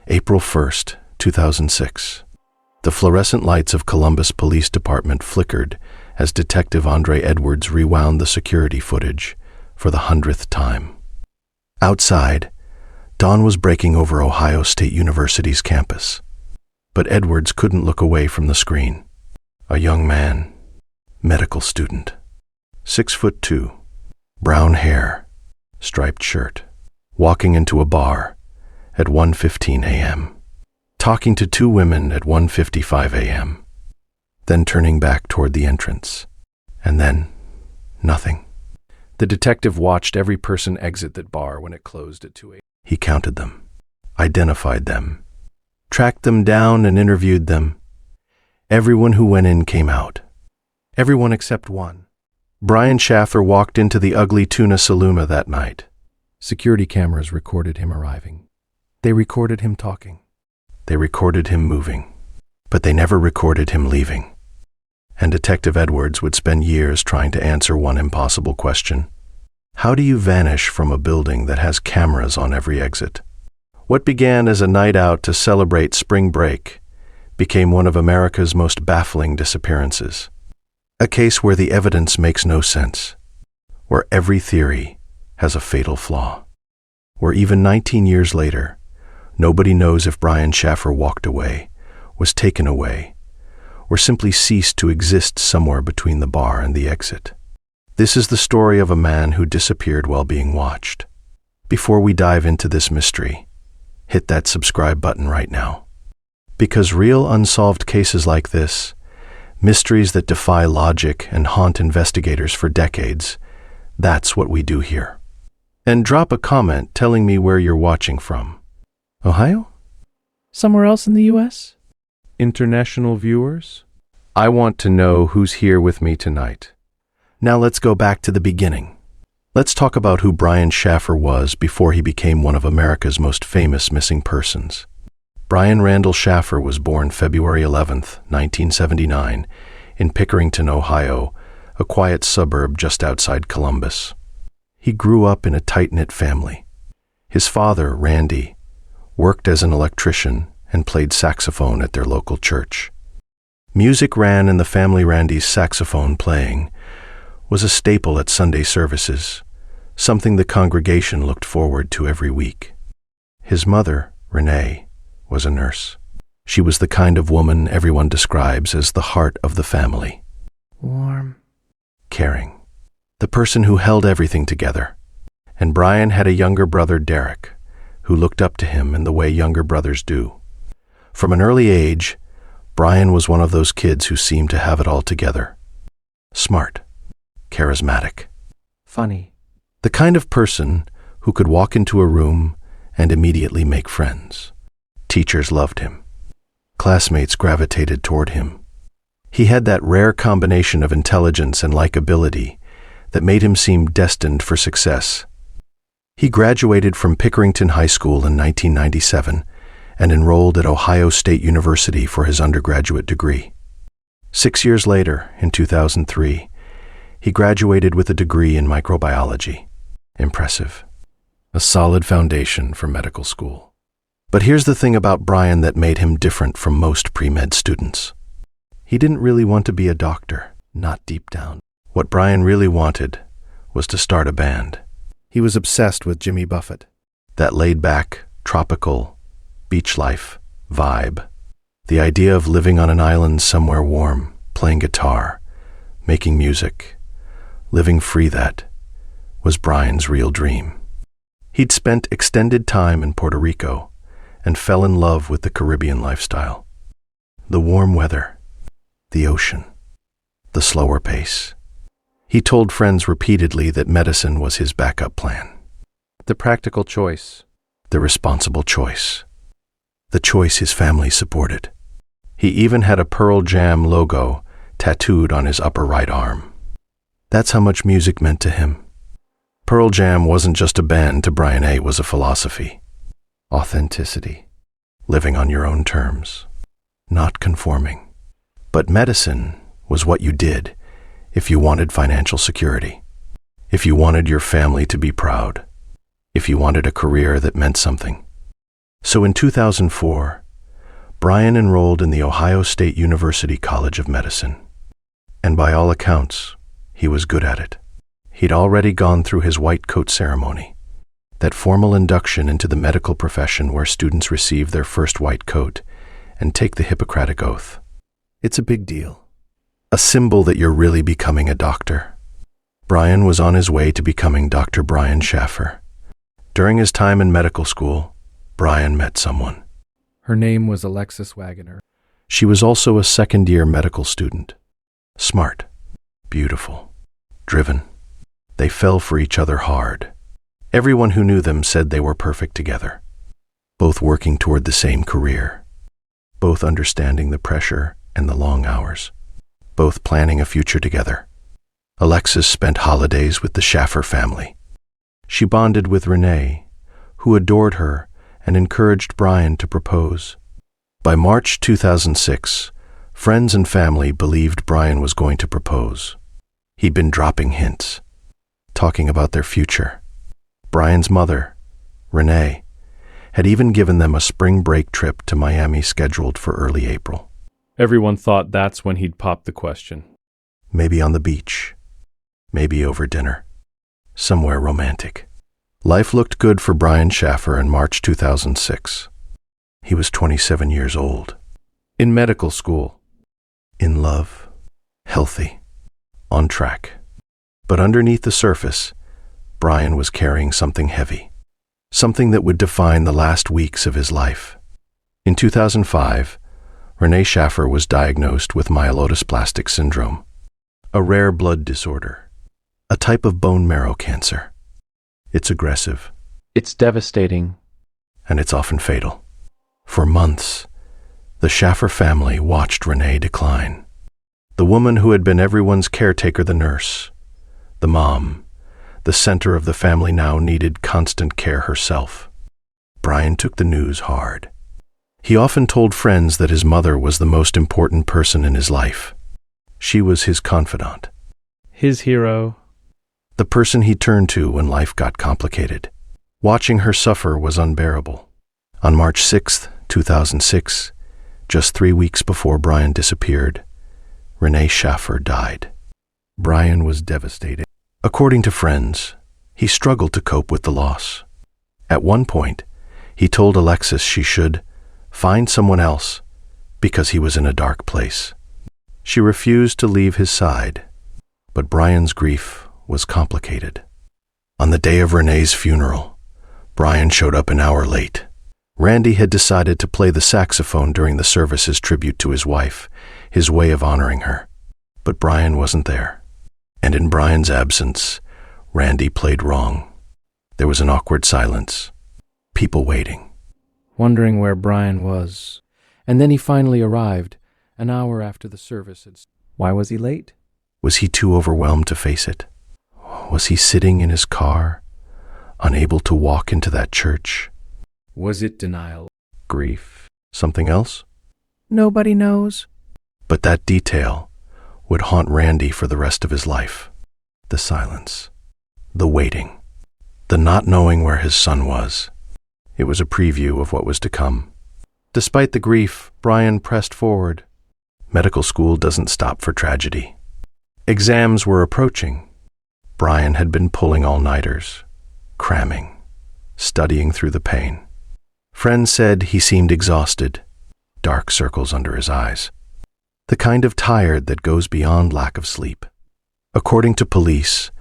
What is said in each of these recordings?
April 1st, 2006. The fluorescent lights of Columbus Police Department flickered as Detective Andre Edwards rewound the security footage for the 100th time. Outside, dawn was breaking over Ohio State University's campus. But Edwards couldn't look away from the screen. A young man, medical student, 6'2", brown hair, striped shirt, walking into a bar at 1:15 a.m., talking to two women at 1:55 a.m., then turning back toward the entrance, and then nothing. The detective watched every person exit that bar when it closed at 2 a.m. He counted them, identified them, tracked them down and interviewed them. Everyone who went in came out. Everyone except one. Brian Shaffer walked into the ugly tuna saloon that night. Security cameras recorded him arriving. They recorded him talking. They recorded him moving. But they never recorded him leaving. And Detective Edwards would spend years trying to answer one impossible question. How do you vanish from a building that has cameras on every exit? What began as a night out to celebrate spring break became one of America's most baffling disappearances. A case where the evidence makes no sense, where every theory has a fatal flaw, where even 19 years later, nobody knows if Brian Shaffer walked away, was taken away, or simply ceased to exist somewhere between the bar and the exit. This is the story of a man who disappeared while being watched. Before we dive into this mystery, hit that subscribe button right now. Because real unsolved cases like this, mysteries that defy logic and haunt investigators for decades, that's what we do here. And drop a comment telling me where you're watching from. Ohio? Somewhere else in the U.S.? International viewers? I want to know who's here with me tonight. Now let's go back to the beginning. Let's talk about who Brian Shaffer was before he became one of America's most famous missing persons. Brian Randall Shaffer was born February 11th, 1979, in Pickerington, Ohio, a quiet suburb just outside Columbus. He grew up in a tight-knit family. His father, Randy, worked as an electrician and played saxophone at their local church. Music ran in the family. Randy's saxophone playing was a staple at Sunday services, something the congregation looked forward to every week. His mother, Renee, was a nurse. She was the kind of woman everyone describes as the heart of the family. Warm. Caring. The person who held everything together. And Brian had a younger brother, Derek, who looked up to him in the way younger brothers do. From an early age, Brian was one of those kids who seemed to have it all together. Smart. Charismatic. Funny. The kind of person who could walk into a room and immediately make friends. Teachers loved him. Classmates gravitated toward him. He had that rare combination of intelligence and likability that made him seem destined for success. He graduated from Pickerington High School in 1997 and enrolled at Ohio State University for his undergraduate degree. 6 years later, in 2003, he graduated with a degree in microbiology. Impressive. A solid foundation for medical school. But here's the thing about Brian that made him different from most pre-med students. He didn't really want to be a doctor, not deep down. What Brian really wanted was to start a band. He was obsessed with Jimmy Buffett. That laid-back, tropical, beach life vibe. The idea of living on an island somewhere warm, playing guitar, making music, living free, that was Brian's real dream. He'd spent extended time in Puerto Rico and fell in love with the Caribbean lifestyle. The warm weather, the ocean, the slower pace. He told friends repeatedly that medicine was his backup plan. The practical choice. The responsible choice. The choice his family supported. He even had a Pearl Jam logo tattooed on his upper right arm. That's how much music meant to him. Pearl Jam wasn't just a band to Brian. It was a philosophy. Authenticity. Living on your own terms. Not conforming. But medicine was what you did if you wanted financial security. If you wanted your family to be proud. If you wanted a career that meant something. So in 2004, Brian enrolled in the Ohio State University College of Medicine. And by all accounts, he was good at it. He'd already gone through his white coat ceremony, that formal induction into the medical profession where students receive their first white coat and take the Hippocratic Oath. It's a big deal, a symbol that you're really becoming a doctor. Brian was on his way to becoming Dr. Brian Shaffer. During his time in medical school, Brian met someone. Her name was Alexis Wagoner. She was also a second-year medical student. Smart, beautiful, driven. They fell for each other hard. Everyone who knew them said they were perfect together, both working toward the same career, both understanding the pressure and the long hours, both planning a future together. Alexis spent holidays with the Shaffer family. She bonded with Renee, who adored her and encouraged Brian to propose. By March 2006, friends and family believed Brian was going to propose. He'd been dropping hints, talking about their future. Brian's mother, Renee, had even given them a spring break trip to Miami scheduled for early April. Everyone thought that's when he'd pop the question. Maybe on the beach, maybe over dinner, somewhere romantic. Life looked good for Brian Shaffer in March 2006. He was 27 years old, in medical school, in love, healthy, on track. But underneath the surface, Brian was carrying something heavy, something that would define the last weeks of his life. In 2005, Renee Shaffer was diagnosed with myelodysplastic syndrome, a rare blood disorder, a type of bone marrow cancer. It's aggressive. It's devastating. And it's often fatal. For months, the Shaffer family watched Renee decline. The woman who had been everyone's caretaker, the nurse, the mom, the center of the family now needed constant care herself. Brian took the news hard. He often told friends that his mother was the most important person in his life. She was his confidant, His hero. the person he turned to when life got complicated. Watching her suffer was unbearable. On March 6, 2006, just 3 weeks before Brian disappeared, Renee Shaffer died. Brian was devastated. According to friends, he struggled to cope with the loss. At one point, he told Alexis she should find someone else because he was in a dark place. She refused to leave his side, but Brian's grief was complicated. On the day of Renee's funeral, Brian showed up an hour late. Randy had decided to play the saxophone during the service as tribute to his wife, his way of honoring her. But Brian wasn't there. And in Brian's absence, Randy played wrong. There was an awkward silence, people waiting, Wondering where Brian was. And then he finally arrived, an hour after the service had... Why was he late? Was he too overwhelmed to face it? Was he sitting in his car, unable to walk into that church? Was it denial? Grief? Something else? Nobody knows. But that detail would haunt Randy for the rest of his life. The silence, the waiting, the not knowing where his son was. It was a preview of what was to come. Despite the grief, Brian pressed forward. Medical school doesn't stop for tragedy. Exams were approaching. Brian had been pulling all-nighters, cramming, studying through the pain. Friends said he seemed exhausted, dark circles under his eyes. The kind of tired that goes beyond lack of sleep. According to police,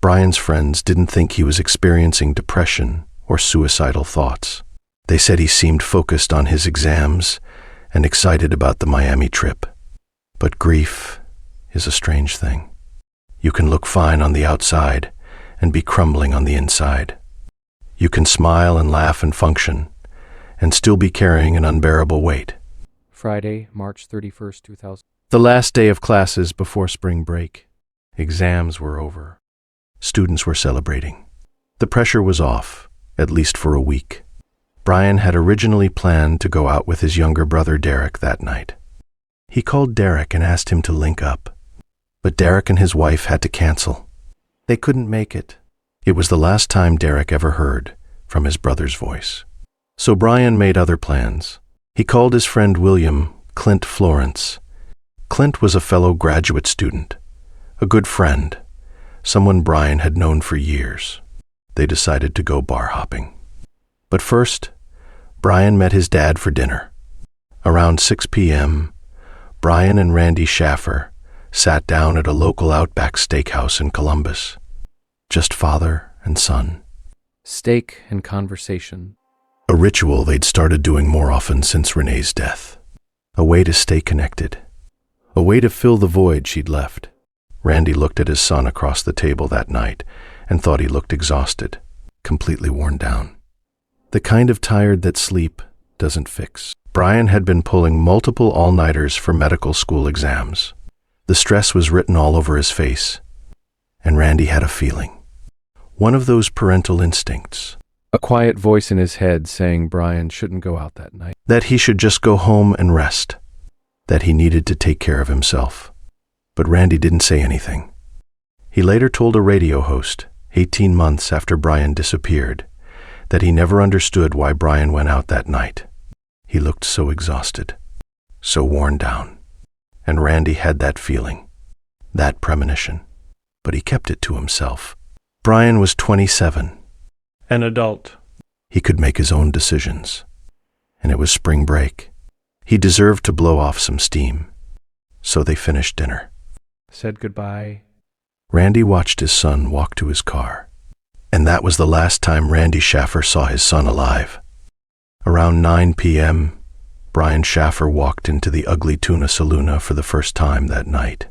Brian's friends didn't think he was experiencing depression or suicidal thoughts. They said he seemed focused on his exams and excited about the Miami trip. But grief is a strange thing. You can look fine on the outside and be crumbling on the inside. You can smile and laugh and function and still be carrying an unbearable weight. Friday, March 31st, 2000. The last day of classes before spring break. Exams were over. Students were celebrating. The pressure was off, at least for a week. Brian had originally planned to go out with his younger brother Derek that night. He called Derek and asked him to link up. But Derek and his wife had to cancel. They couldn't make it. It was the last time Derek ever heard from his brother's voice. So Brian made other plans. He called his friend William, Clint Florence. Clint was a fellow graduate student, a good friend, someone Brian had known for years. They decided to go bar hopping. But first, Brian met his dad for dinner. Around 6 p.m., Brian and Randy Shaffer sat down at a local Outback steakhouse in Columbus. Just father and son. Steak and conversation. A ritual they'd started doing more often since Renee's death. A way to stay connected. A way to fill the void she'd left. Randy looked at his son across the table that night and thought he looked exhausted, completely worn down. The kind of tired that sleep doesn't fix. Brian had been pulling multiple all-nighters for medical school exams. The stress was written all over his face, and Randy had a feeling. One of those parental instincts. A quiet voice in his head saying Brian shouldn't go out that night. That he should just go home and rest. That he needed to take care of himself. But Randy didn't say anything. He later told a radio host, 18 months after Brian disappeared, that he never understood why Brian went out that night. He looked so exhausted, so worn down. And Randy had that feeling, that premonition. But he kept it to himself. Brian was 27. An adult. He could make his own decisions. And it was spring break. He deserved to blow off some steam. So they finished dinner. Said goodbye. Randy watched his son walk to his car. And that was the last time Randy Shaffer saw his son alive. Around 9 p.m., Brian Shaffer walked into the Ugly Tuna Saloona for the first time that night.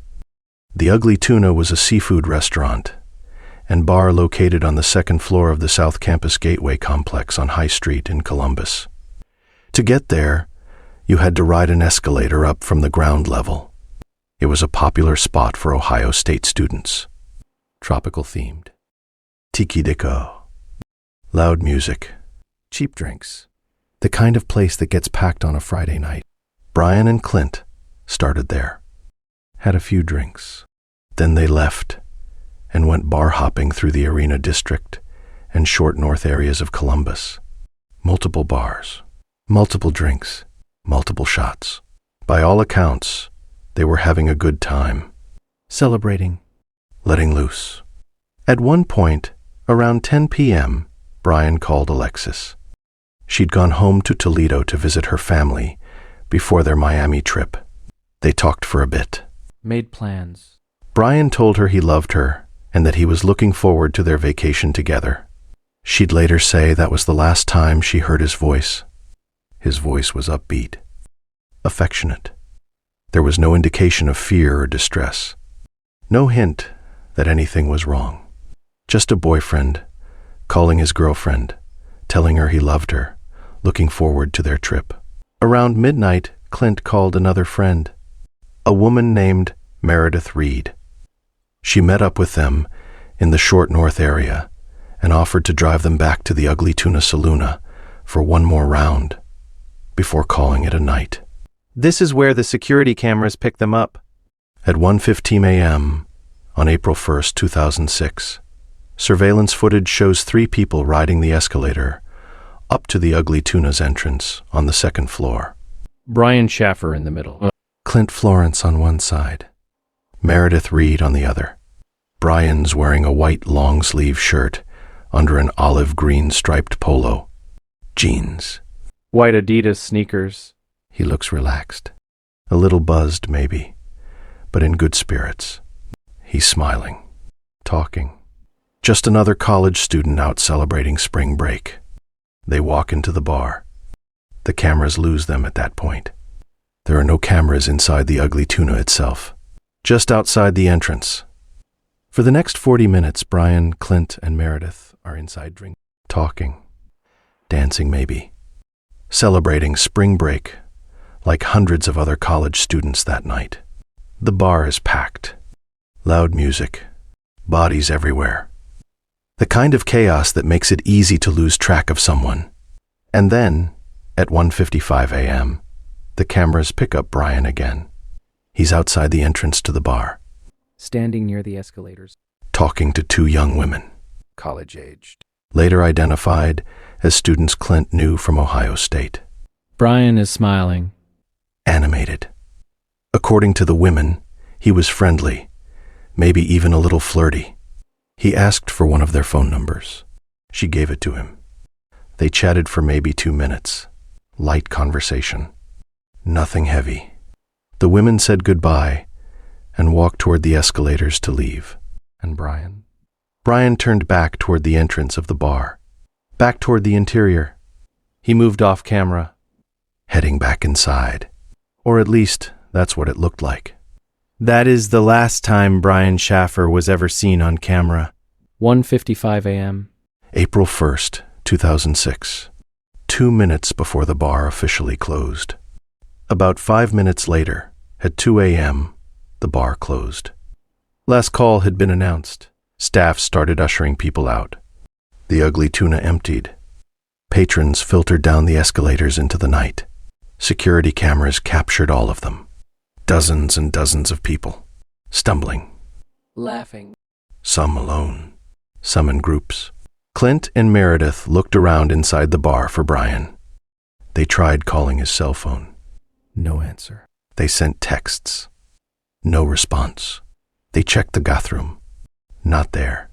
The Ugly Tuna was a seafood restaurant and bar located on the second floor of the South Campus Gateway complex on High Street in Columbus. To get there, you had to ride an escalator up from the ground level. It was a popular spot for Ohio State students. Tropical themed. Tiki deco. Loud music. Cheap drinks. The kind of place that gets packed on a Friday night. Brian and Clint started there. Had a few drinks. Then they left and went bar hopping through the Arena District and short north areas of Columbus. Multiple bars, multiple drinks, multiple shots. By all accounts, they were having a good time. Celebrating. Letting loose. At one point, around 10 p.m., Brian called Alexis. She'd gone home to Toledo to visit her family before their Miami trip. They talked for a bit. Made plans. Brian told her he loved her and that he was looking forward to their vacation together. She'd later say that was the last time she heard his voice. His voice was upbeat, affectionate. There was no indication of fear or distress. No hint that anything was wrong. Just a boyfriend calling his girlfriend, telling her he loved her, looking forward to their trip. Around midnight, Clint called another friend, a woman named Meredith Reed. She met up with them in the short north area and offered to drive them back to the Ugly Tuna Saloona for one more round before calling it a night. This is where the security cameras pick them up. At 1:15 a.m. on April 1st, 2006, surveillance footage shows 3 people riding the escalator up to the Ugly Tuna's entrance on the second floor. Brian Shaffer in the middle. Clint Florence on one side, Meredith Reed on the other. Brian's wearing a white long-sleeve shirt under an olive-green striped polo. Jeans. White Adidas sneakers. He looks relaxed. A little buzzed, maybe, but in good spirits. He's smiling, talking. Just another college student out celebrating spring break. They walk into the bar. The cameras lose them at that point. There are no cameras inside the Ugly Tuna itself, just outside the entrance. For the next 40 minutes, Brian, Clint, and Meredith are inside drinking, talking, dancing maybe, celebrating spring break like hundreds of other college students that night. The bar is packed. Loud music, bodies everywhere. The kind of chaos that makes it easy to lose track of someone. And then, at 1:55 a.m., the cameras pick up Brian again. He's outside the entrance to the bar, Standing near the escalators. talking to 2 young women, College-aged. later identified as students Clint knew from Ohio State. Brian is smiling. Animated. According to the women, he was friendly, maybe even a little flirty. He asked for one of their phone numbers. She gave it to him. They chatted for maybe 2 minutes. Light conversation. Nothing heavy. The women said goodbye and walked toward the escalators to leave. And Brian? Brian turned back toward the entrance of the bar, back toward the interior. He moved off camera. Heading back inside. Or at least, that's what it looked like. That is the last time Brian Shaffer was ever seen on camera. 1:55 a.m. April 1st, 2006. 2 minutes before the bar officially closed. About 5 minutes later, at 2 a.m., the bar closed. Last call had been announced. Staff started ushering people out. The ugly tuna emptied. Patrons filtered down the escalators into the night. Security cameras captured all of them. Dozens and dozens of people, stumbling. Laughing. Some alone, some in groups. Clint and Meredith looked around inside the bar for Brian. They tried calling his cell phone. No answer. They sent texts. No response. They checked the bathroom. Not there.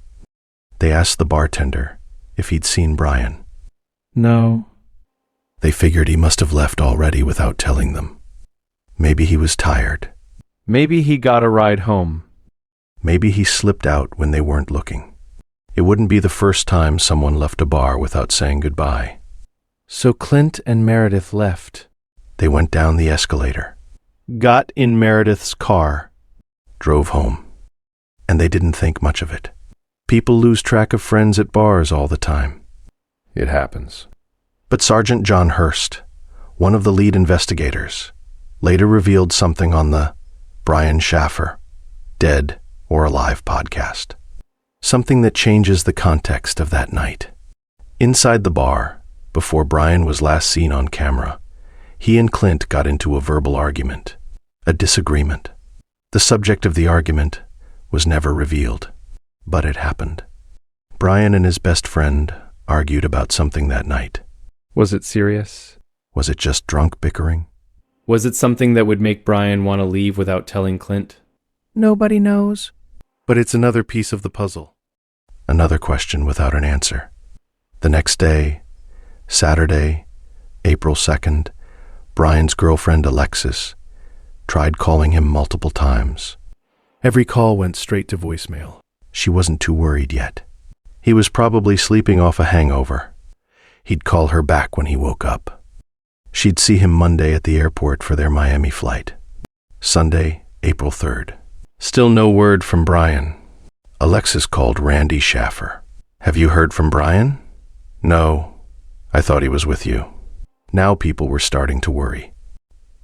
They asked the bartender if he'd seen Brian. No. They figured he must have left already without telling them. Maybe he was tired. Maybe he got a ride home. Maybe he slipped out when they weren't looking. It wouldn't be the first time someone left a bar without saying goodbye. So Clint and Meredith left. They went down the escalator. Got in Meredith's car. Drove home. And they didn't think much of it. People lose track of friends at bars all the time. It happens. But Sergeant John Hurst, one of the lead investigators, later revealed something on the Brian Shaffer, Dead or Alive podcast. Something that changes the context of that night. Inside the bar, before Brian was last seen on camera, he and Clint got into a verbal argument, a disagreement. The subject of the argument was never revealed, but it happened. Brian and his best friend argued about something that night. Was it serious? Was it just drunk bickering? Was it something that would make Brian want to leave without telling Clint? Nobody knows. But it's another piece of the puzzle. Another question without an answer. The next day, Saturday, April 2nd, Brian's girlfriend Alexis tried calling him multiple times. Every call went straight to voicemail. She wasn't too worried yet. He was probably sleeping off a hangover. He'd call her back when he woke up. She'd see him Monday at the airport for their Miami flight. Sunday, April 3rd. Still no word from Brian. Alexis called Randy Shaffer. Have you heard from Brian? No. I thought he was with you. Now people were starting to worry.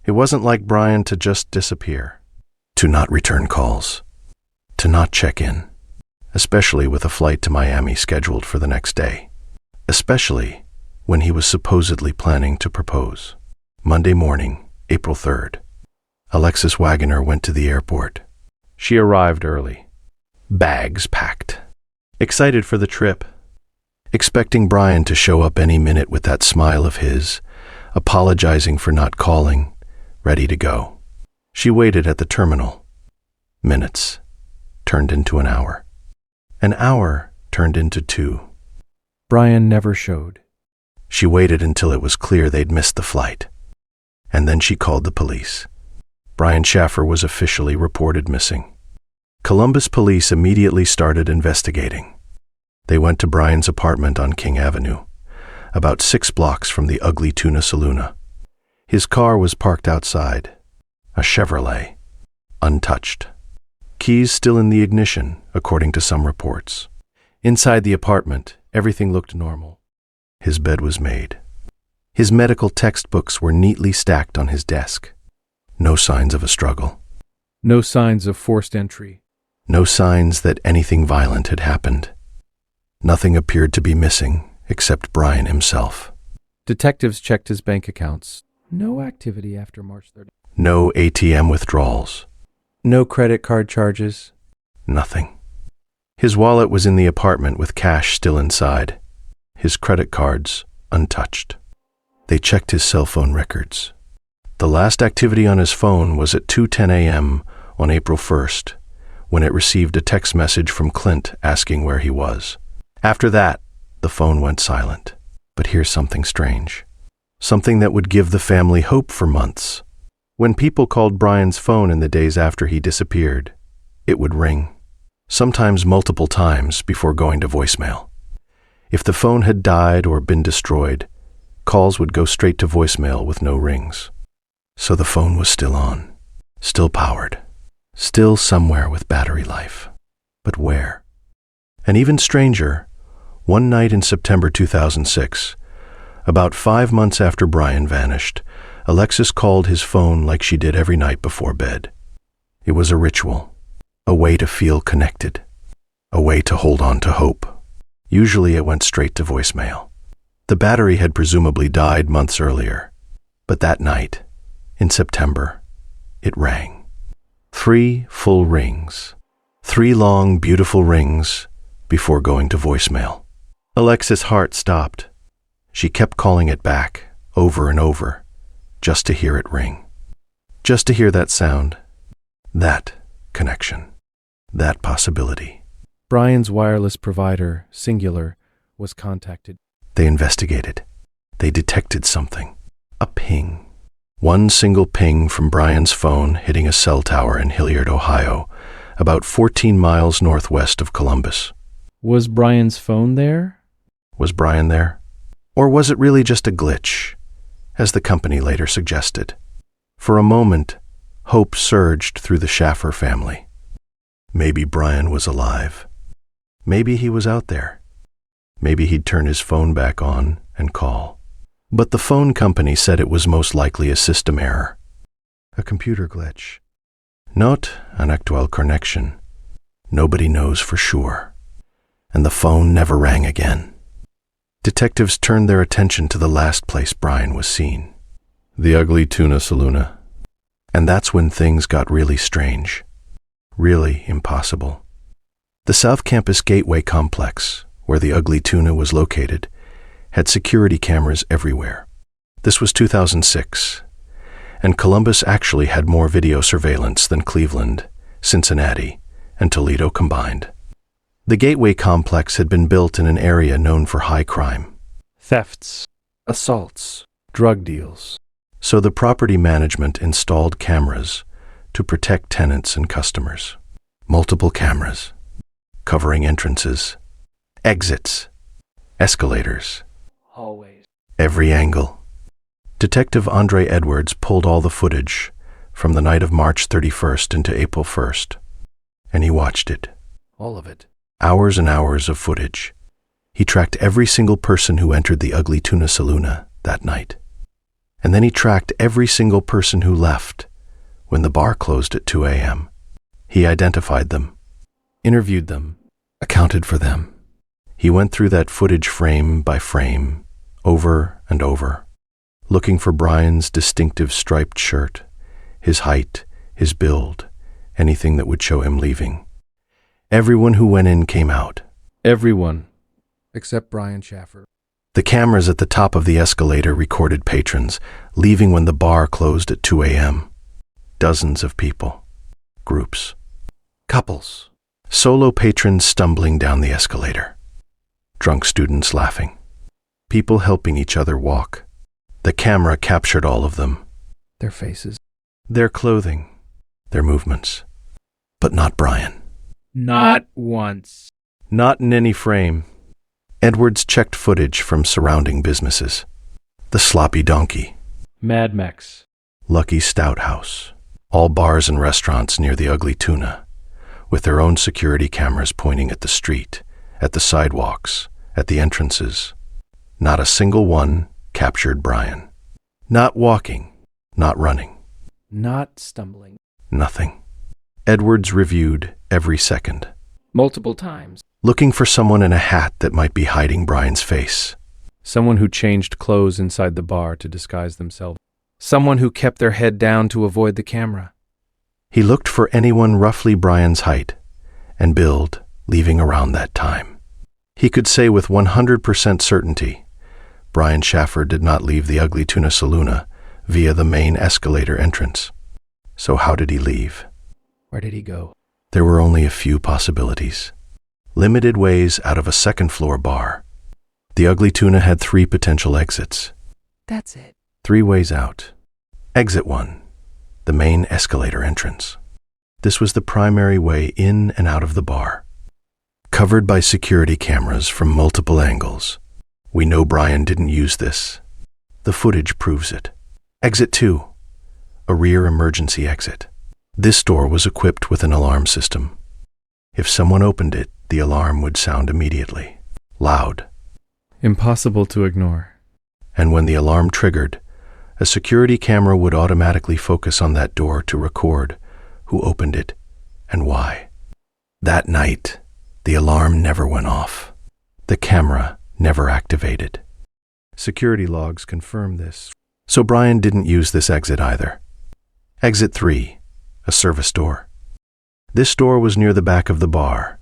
It wasn't like Brian to just disappear, to not return calls, to not check in, especially with a flight to Miami scheduled for the next day, especially when he was supposedly planning to propose. Monday morning, April 3rd. Alexis Wagoner went to the airport. She arrived early. Bags packed. Excited for the trip. Expecting Brian to show up any minute with that smile of his, apologizing for not calling, ready to go. She waited at the terminal. Minutes turned into an hour. An hour turned into 2. Brian never showed. She waited until it was clear they'd missed the flight. And then she called the police. Brian Shaffer was officially reported missing. Columbus police immediately started investigating. They went to Brian's apartment on King Avenue, about 6 blocks from the ugly tuna saloon. His car was parked outside, a Chevrolet, untouched. Keys still in the ignition, according to some reports. Inside the apartment, everything looked normal. His bed was made. His medical textbooks were neatly stacked on his desk. No signs of a struggle. No signs of forced entry. No signs that anything violent had happened. Nothing appeared to be missing except Brian himself. Detectives checked his bank accounts. No activity after March 30th. No ATM withdrawals. No credit card charges. Nothing. His wallet was in the apartment with cash still inside. his credit cards untouched. They checked his cell phone records. The last activity on his phone was at 2:10 a.m. on April 1st, when it received a text message from Clint asking where he was. After that, the phone went silent. But here's something strange. Something that would give the family hope for months. When people called Brian's phone in the days after he disappeared, it would ring, sometimes multiple times before going to voicemail. If the phone had died or been destroyed, calls would go straight to voicemail with no rings. So the phone was still on, still powered, still somewhere with battery life. But where? And even stranger, one night in September 2006, about 5 months after Brian vanished, Alexis called his phone like she did every night before bed. It was a ritual, a way to feel connected, a way to hold on to hope. Usually it went straight to voicemail. The battery had presumably died months earlier, but that night, in September, it rang. 3 full rings. 3 long, beautiful rings before going to voicemail. Alexis' heart stopped. She kept calling it back, over and over, just to hear it ring. Just to hear that sound, that connection, that possibility. Brian's wireless provider, Singular, was contacted. They investigated. They detected something. A ping. One single ping from Brian's phone hitting a cell tower in Hilliard, Ohio, about 14 miles northwest of Columbus. Was Brian's phone there? Was Brian there? Or was it really just a glitch, as the company later suggested? For a moment, hope surged through the Shaffer family. Maybe Brian was alive. Maybe he was out there. Maybe he'd turn his phone back on and call. But the phone company said it was most likely a system error, a computer glitch. Not an actual connection. Nobody knows for sure. And the phone never rang again. Detectives turned their attention to the last place Brian was seen, the Ugly Tuna Saloon. And that's when things got really strange, really impossible. The South Campus Gateway complex, where the Ugly Tuna was located, had security cameras everywhere. This was 2006, and Columbus actually had more video surveillance than Cleveland, Cincinnati, and Toledo combined. The Gateway complex had been built in an area known for high crime. Thefts, assaults, drug deals. So the property management installed cameras to protect tenants and customers. Multiple cameras, covering entrances, exits, escalators, Hallways. Every angle. Detective Andre Edwards pulled all the footage from the night of March 31st into April 1st, and he watched it. All of it. Hours and hours of footage. He tracked every single person who entered the Ugly Tuna Saloon that night. And then he tracked every single person who left when the bar closed at 2 a.m. He identified them, interviewed them, accounted for them. He went through that footage frame by frame, over and over, looking for Brian's distinctive striped shirt, his height, his build, anything that would show him leaving. Everyone who went in came out. Everyone, except Brian Shaffer. The cameras at the top of the escalator recorded patrons leaving when the bar closed at 2 a.m. Dozens of people, groups, couples, solo patrons stumbling down the escalator, drunk students laughing, people helping each other walk. The camera captured all of them. Their faces. Their clothing, their movements. But not Brian. Not once. Not in any frame. Edwards checked footage from surrounding businesses. The Sloppy Donkey, Mad Max, Lucky Stout House, all bars and restaurants near the Ugly Tuna, with their own security cameras pointing at the street, at the sidewalks, at the entrances. Not a single one captured Brian. Not walking, not running. Not stumbling. Nothing. Edwards reviewed every second, Multiple times. looking for someone in a hat that might be hiding Brian's face. Someone who changed clothes inside the bar to disguise themselves. Someone who kept their head down to avoid the camera. He looked for anyone roughly Brian's height and build, leaving around that time. He could say with 100% certainty, Brian Shaffer did not leave the Ugly Tuna Saloon via the main escalator entrance. So how did he leave? Where did he go? There were only a few possibilities. Limited ways out of a second-floor bar. The Ugly Tuna had 3 potential exits. That's it. 3 ways out. Exit 1, the main escalator entrance. This was the primary way in and out of the bar. Covered by security cameras from multiple angles. We know Brian didn't use this. The footage proves it. Exit 2, a rear emergency exit. This door was equipped with an alarm system. If someone opened it, the alarm would sound immediately. Loud. Impossible to ignore. And when the alarm triggered, a security camera would automatically focus on that door to record who opened it and why. That night, the alarm never went off. The camera never activated. Security logs confirm this. So Brian didn't use this exit either. Exit 3, a service door. This door was near the back of the bar,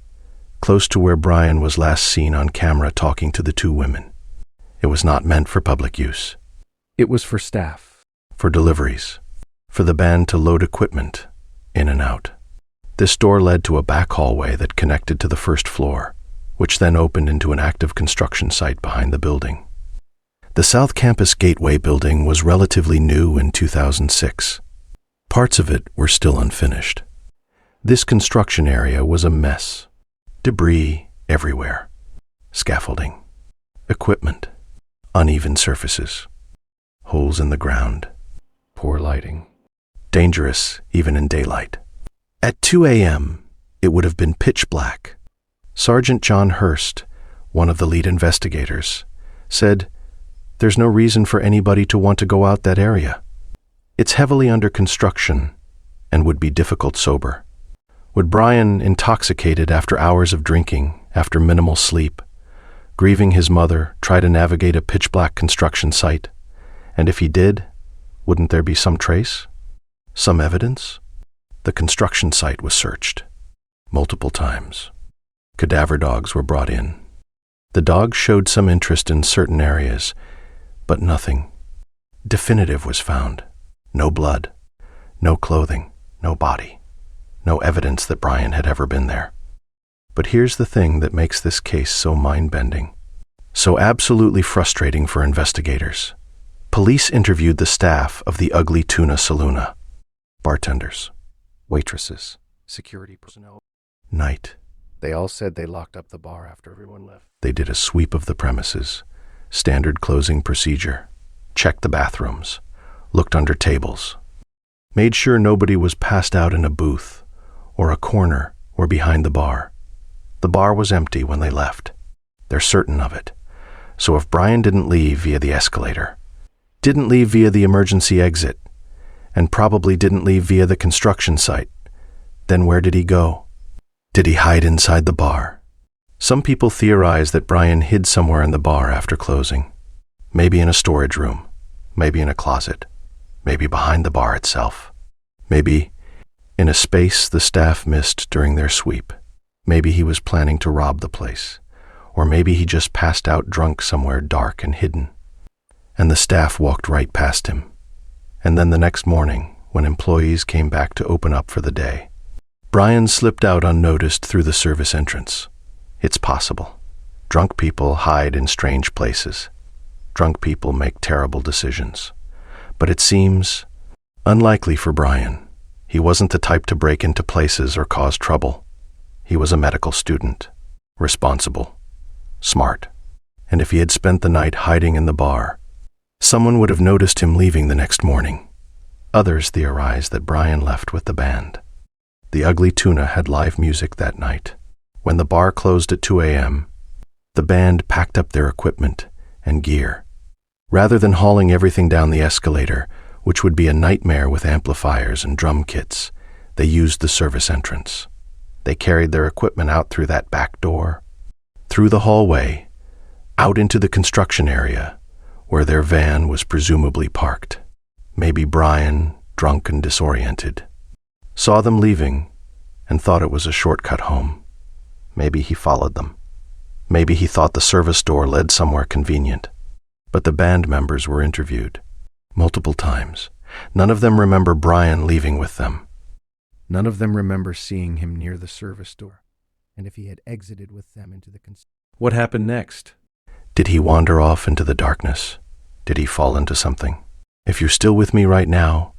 close to where Brian was last seen on camera talking to the 2 women. It was not meant for public use. It was for staff. For deliveries. For the band to load equipment in and out. This door led to a back hallway that connected to the first floor, which then opened into an active construction site behind the building. The South Campus Gateway building was relatively new in 2006. Parts of it were still unfinished. This construction area was a mess. Debris everywhere. Scaffolding. Equipment. Uneven surfaces. Holes in the ground. Poor lighting. Dangerous even in daylight. At 2 a.m., it would have been pitch black. Sergeant John Hurst, one of the lead investigators, said, "There's no reason for anybody to want to go out that area. It's heavily under construction and would be difficult sober." Would Brian, intoxicated after hours of drinking, after minimal sleep, grieving his mother, try to navigate a pitch-black construction site? And if he did, wouldn't there be some trace? Some evidence? The construction site was searched. Multiple times. Cadaver dogs were brought in. The dogs showed some interest in certain areas, but nothing definitive was found. No blood, no clothing, no body, no evidence that Brian had ever been there. But here's the thing that makes this case so mind-bending, so absolutely frustrating for investigators. Police interviewed the staff of the Ugly Tuna Saloon, bartenders, waitresses, security personnel. Night. They all said they locked up the bar after everyone left. They did a sweep of the premises, standard closing procedure, checked the bathrooms, looked under tables, made sure nobody was passed out in a booth or a corner or behind the bar. The bar was empty when they left. They're certain of it. So if Brian didn't leave via the escalator, didn't leave via the emergency exit, and probably didn't leave via the construction site, then where did he go? Did he hide inside the bar? Some people theorize that Brian hid somewhere in the bar after closing. Maybe in a storage room, maybe in a closet, maybe behind the bar itself, maybe in a space the staff missed during their sweep. Maybe he was planning to rob the place, or maybe he just passed out drunk somewhere dark and hidden, and the staff walked right past him. And then the next morning, when employees came back to open up for the day, Brian slipped out unnoticed through the service entrance. It's possible. Drunk people hide in strange places. Drunk people make terrible decisions. But it seems unlikely for Brian. He wasn't the type to break into places or cause trouble. He was a medical student, responsible, smart. And if he had spent the night hiding in the bar, someone would have noticed him leaving the next morning. Others theorize that Brian left with the band. The Ugly Tuna had live music that night. When the bar closed at 2 a.m., the band packed up their equipment and gear. Rather than hauling everything down the escalator, which would be a nightmare with amplifiers and drum kits, they used the service entrance. They carried their equipment out through that back door, through the hallway, out into the construction area, where their van was presumably parked. Maybe Brian, drunk and disoriented, saw them leaving and thought it was a shortcut home. Maybe he followed them. Maybe he thought the service door led somewhere convenient. But the band members were interviewed multiple times. None of them remember Brian leaving with them. None of them remember seeing him near the service door, and if he had exited with them into the What happened next? Did he wander off into the darkness? Did he fall into something? If you're still with me right now,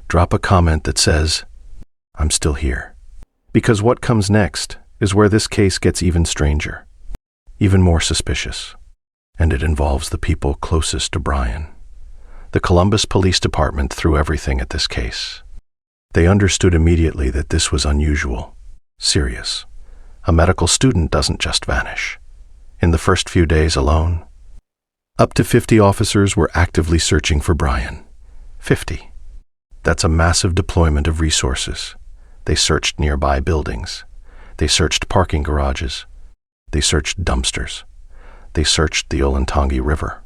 drop a comment that says, "I'm still here." Because what comes next is where this case gets even stranger, even more suspicious, and it involves the people closest to Brian. The Columbus Police Department threw everything at this case. They understood immediately that this was unusual, serious. A medical student doesn't just vanish. In the first few days alone, up to 50 officers were actively searching for Brian. 50. That's a massive deployment of resources. They searched nearby buildings. They searched parking garages. They searched dumpsters. They searched the Olentangy River,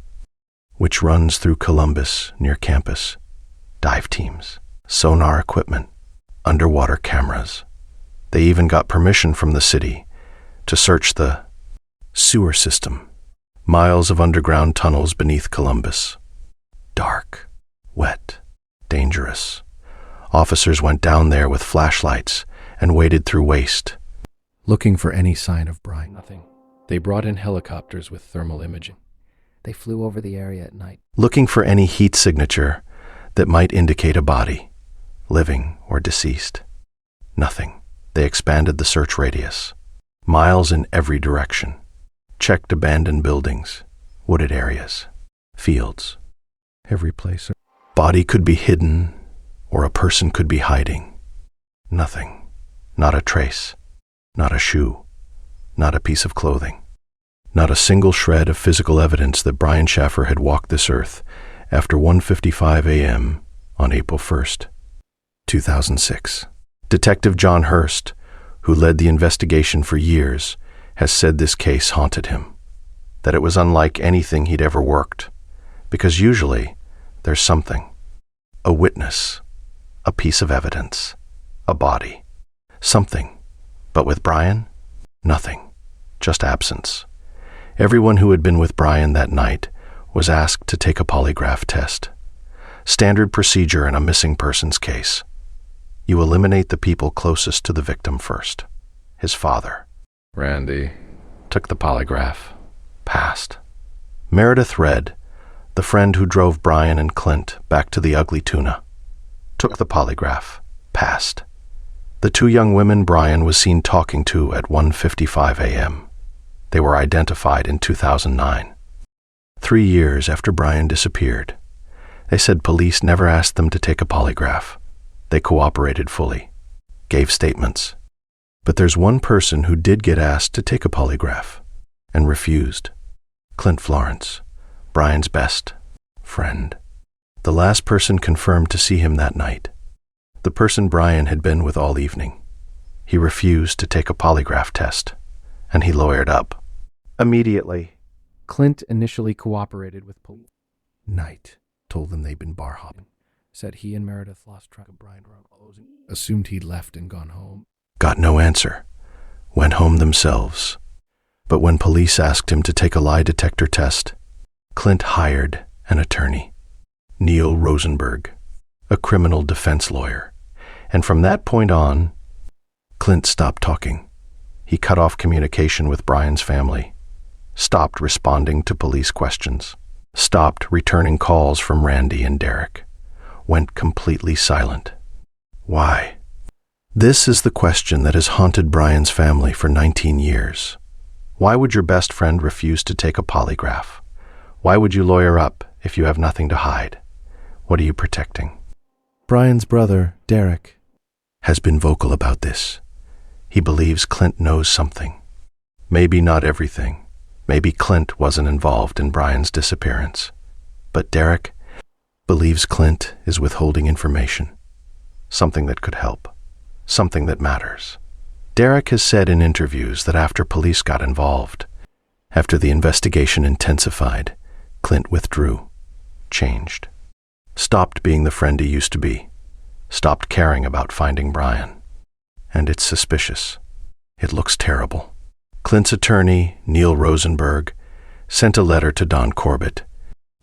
which runs through Columbus near campus. Dive teams, sonar equipment, underwater cameras. They even got permission from the city to search the sewer system, miles of underground tunnels beneath Columbus. Dark, wet, dangerous. Officers went down there with flashlights and waded through waste, looking for any sign of Brian. Nothing. They brought in helicopters with thermal imaging. They flew over the area at night, looking for any heat signature that might indicate a body, living or deceased. Nothing. They expanded the search radius, miles in every direction. Checked abandoned buildings, wooded areas, fields, every place. Body could be hidden, or a person could be hiding. Nothing. Not a trace. Not a shoe. Not a piece of clothing. Not a single shred of physical evidence that Brian Shaffer had walked this earth after 1:55 a.m. on April 1st, 2006. Detective John Hurst, who led the investigation for years, has said this case haunted him, that it was unlike anything he'd ever worked, because usually there's something, a witness, a piece of evidence, a body, something. But with Brian, nothing, just absence. Everyone who had been with Brian that night was asked to take a polygraph test. Standard procedure in a missing persons case. You eliminate the people closest to the victim first. His father, Randy, took the polygraph, passed. Meredith Red, the friend who drove Brian and Clint back to the Ugly Tuna, took the polygraph, passed. The two young women Brian was seen talking to at 1:55 a.m. They were identified in 2009, 3 years after Brian disappeared. They said police never asked them to take a polygraph. They cooperated fully, gave statements. But there's one person who did get asked to take a polygraph and refused. Clint Florence, Brian's best friend. The last person confirmed to see him that night. The person Brian had been with all evening. He refused to take a polygraph test, and he lawyered up. Immediately. Clint initially cooperated with police. Night told them they'd been bar hopping. Said he and Meredith lost track of Brian. Assumed he'd left and gone home. Got no answer. Went home themselves. But when police asked him to take a lie detector test, Clint hired an attorney, Neil Rosenberg, a criminal defense lawyer. And from that point on, Clint stopped talking. He cut off communication with Brian's family, stopped responding to police questions, stopped returning calls from Randy and Derek, went completely silent. Why? This is the question that has haunted Brian's family for 19 years. Why would your best friend refuse to take a polygraph? Why would you lawyer up if you have nothing to hide? What are you protecting? Brian's brother, Derek, has been vocal about this. He believes Clint knows something. Maybe not everything. Maybe Clint wasn't involved in Brian's disappearance. But Derek believes Clint is withholding information. Something that could help. Something that matters. Derek has said in interviews that after police got involved, after the investigation intensified, Clint withdrew, changed, stopped being the friend he used to be, stopped caring about finding Brian. And it's suspicious. It looks terrible. Clint's attorney, Neil Rosenberg, sent a letter to Don Corbett,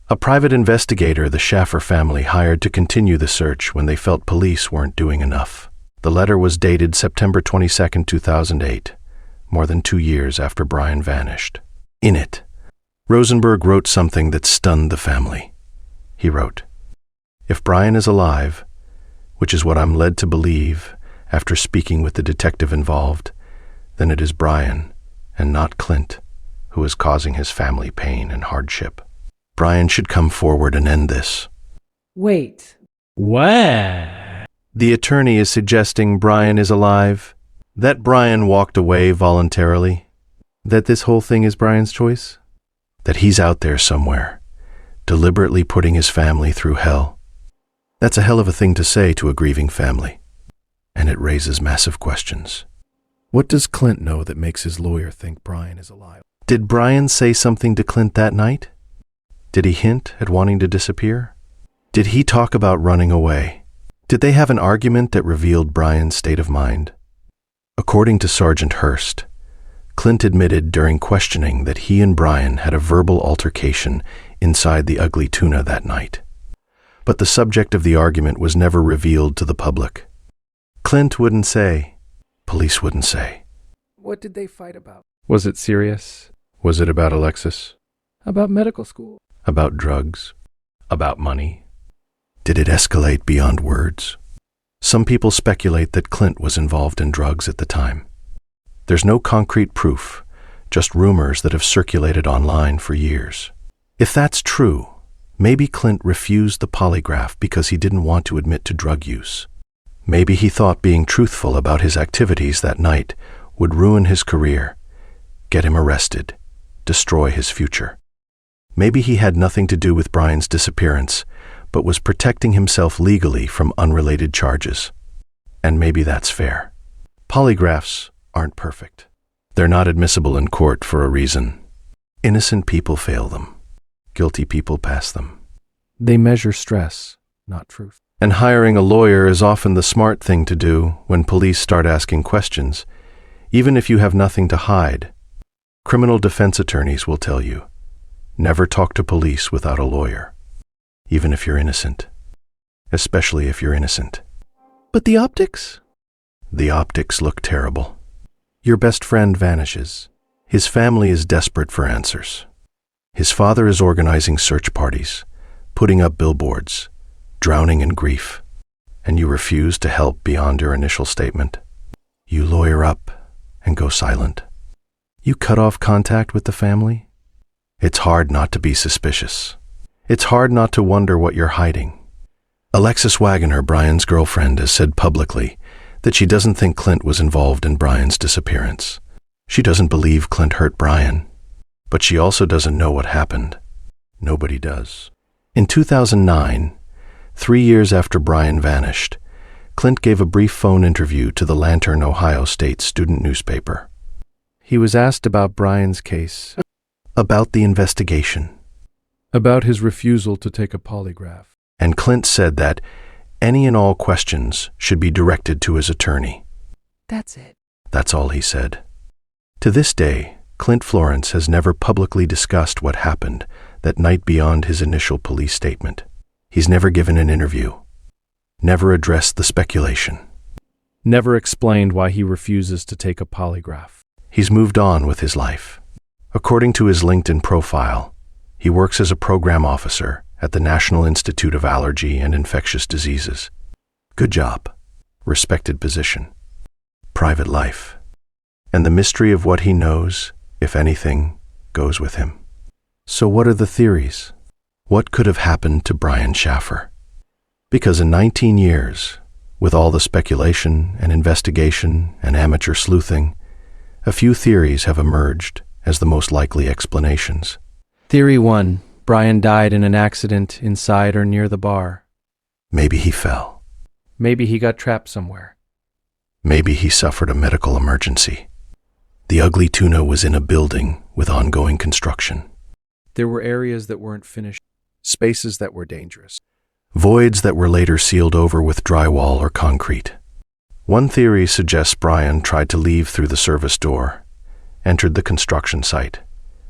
a private investigator the Shaffer family hired to continue the search when they felt police weren't doing enough. The letter was dated September 22, 2008, more than 2 years after Brian vanished. In it, Rosenberg wrote something that stunned the family. He wrote, "If Brian is alive, which is what I'm led to believe after speaking with the detective involved, then it is Brian, and not Clint, who is causing his family pain and hardship. Brian should come forward and end this." Wait. What? The attorney is suggesting Brian is alive, that Brian walked away voluntarily, That this whole thing is Brian's choice? that he's out there somewhere, deliberately putting his family through hell. That's a hell of a thing to say to a grieving family, and it raises massive questions. What does Clint know that makes his lawyer think Brian is alive? Did Brian say something to Clint that night? Did he hint at wanting to disappear? Did he talk about running away? Did they have an argument that revealed Brian's state of mind? According to Sergeant Hurst, Clint admitted during questioning that he and Brian had a verbal altercation inside the Ugly Tuna that night. But the subject of the argument was never revealed to the public. Clint wouldn't say. Police wouldn't say. What did they fight about? Was it serious? Was it about Alexis? About medical school? About drugs? About money? Did it escalate beyond words? Some people speculate that Clint was involved in drugs at the time. There's no concrete proof, just rumors that have circulated online for years. If that's true, maybe Clint refused the polygraph because he didn't want to admit to drug use. Maybe he thought being truthful about his activities that night would ruin his career, get him arrested, destroy his future. Maybe he had nothing to do with Brian's disappearance, but was protecting himself legally from unrelated charges. And maybe that's fair. Polygraphs aren't perfect. They're not admissible in court for a reason. Innocent people fail them. Guilty people pass them. They measure stress, not truth. And hiring a lawyer is often the smart thing to do when police start asking questions, even if you have nothing to hide. Criminal defense attorneys will tell you, never talk to police without a lawyer, even if you're innocent, especially if you're innocent. But the optics? The optics look terrible. Your best friend vanishes. His family is desperate for answers. His father is organizing search parties, putting up billboards, drowning in grief, and you refuse to help beyond your initial statement. You lawyer up and go silent. You cut off contact with the family. It's hard not to be suspicious. It's hard not to wonder what you're hiding. Alexis Wagner, Brian's girlfriend, has said publicly that she doesn't think Clint was involved in Brian's disappearance. She doesn't believe Clint hurt Brian, but she also doesn't know what happened. Nobody does. In 2009, 3 years after Brian vanished, Clint gave a brief phone interview to the Lantern, Ohio State student newspaper. He was asked about Brian's case, About the investigation. about his refusal to take a polygraph. And Clint said that any and all questions should be directed to his attorney. That's it. That's all he said. To this day, Clint Florence has never publicly discussed what happened that night beyond his initial police statement. He's never given an interview, never addressed the speculation. Never explained why he refuses to take a polygraph. He's moved on with his life. According to his LinkedIn profile, he works as a program officer at the National Institute of Allergy and Infectious Diseases. Good job. Respected position. Private life. And the mystery of what he knows, if anything, goes with him. So what are the theories? What could have happened to Brian Shaffer? Because in 19 years, with all the speculation and investigation and amateur sleuthing, a few theories have emerged as the most likely explanations. Theory 1. Brian died in an accident inside or near the bar. Maybe he fell. Maybe he got trapped somewhere. Maybe he suffered a medical emergency. The Ugly Tuna was in a building with ongoing construction. There were areas that weren't finished, spaces that were dangerous. Voids that were later sealed over with drywall or concrete. One theory suggests Brian tried to leave through the service door entered the construction site,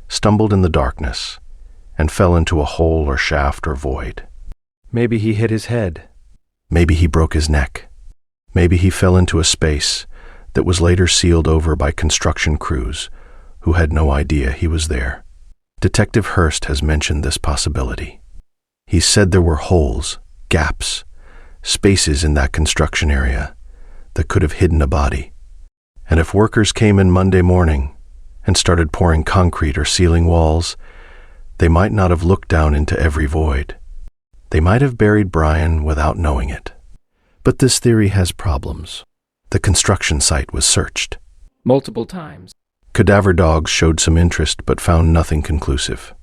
stumbled in the darkness, and fell into a hole or shaft or void. Maybe he hit his head. Maybe he broke his neck. Maybe he fell into a space that was later sealed over by construction crews who had no idea he was there. Detective Hurst has mentioned this possibility. He said there were holes, gaps, spaces in that construction area that could have hidden a body. And if workers came in Monday morning and started pouring concrete or sealing walls, they might not have looked down into every void. They might have buried Brian without knowing it. But this theory has problems. The construction site was searched multiple times. Cadaver dogs showed some interest but found nothing conclusive.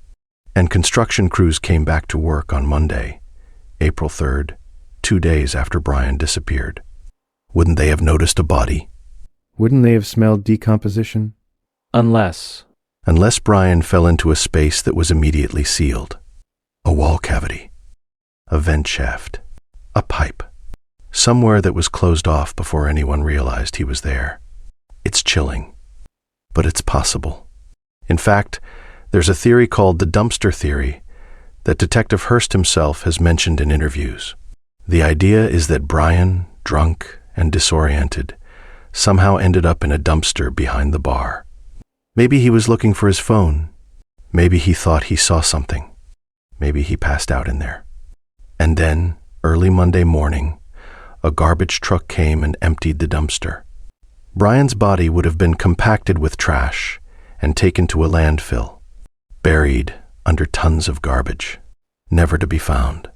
And construction crews came back to work on Monday, April 3rd, 2 days after Brian disappeared. Wouldn't they have noticed a body? Wouldn't they have smelled decomposition? Unless Brian fell into a space that was immediately sealed. A wall cavity, a vent shaft, a pipe, somewhere that was closed off before anyone realized he was there. It's chilling, but it's possible. In fact, there's a theory called the dumpster theory that Detective Hurst himself has mentioned in interviews. The idea is that Brian, drunk and disoriented, somehow ended up in a dumpster behind the bar. Maybe he was looking for his phone. Maybe he thought he saw something. Maybe he passed out in there. And then, early Monday morning, a garbage truck came and emptied the dumpster. Brian's body would have been compacted with trash and taken to a landfill, buried under tons of garbage, never to be found.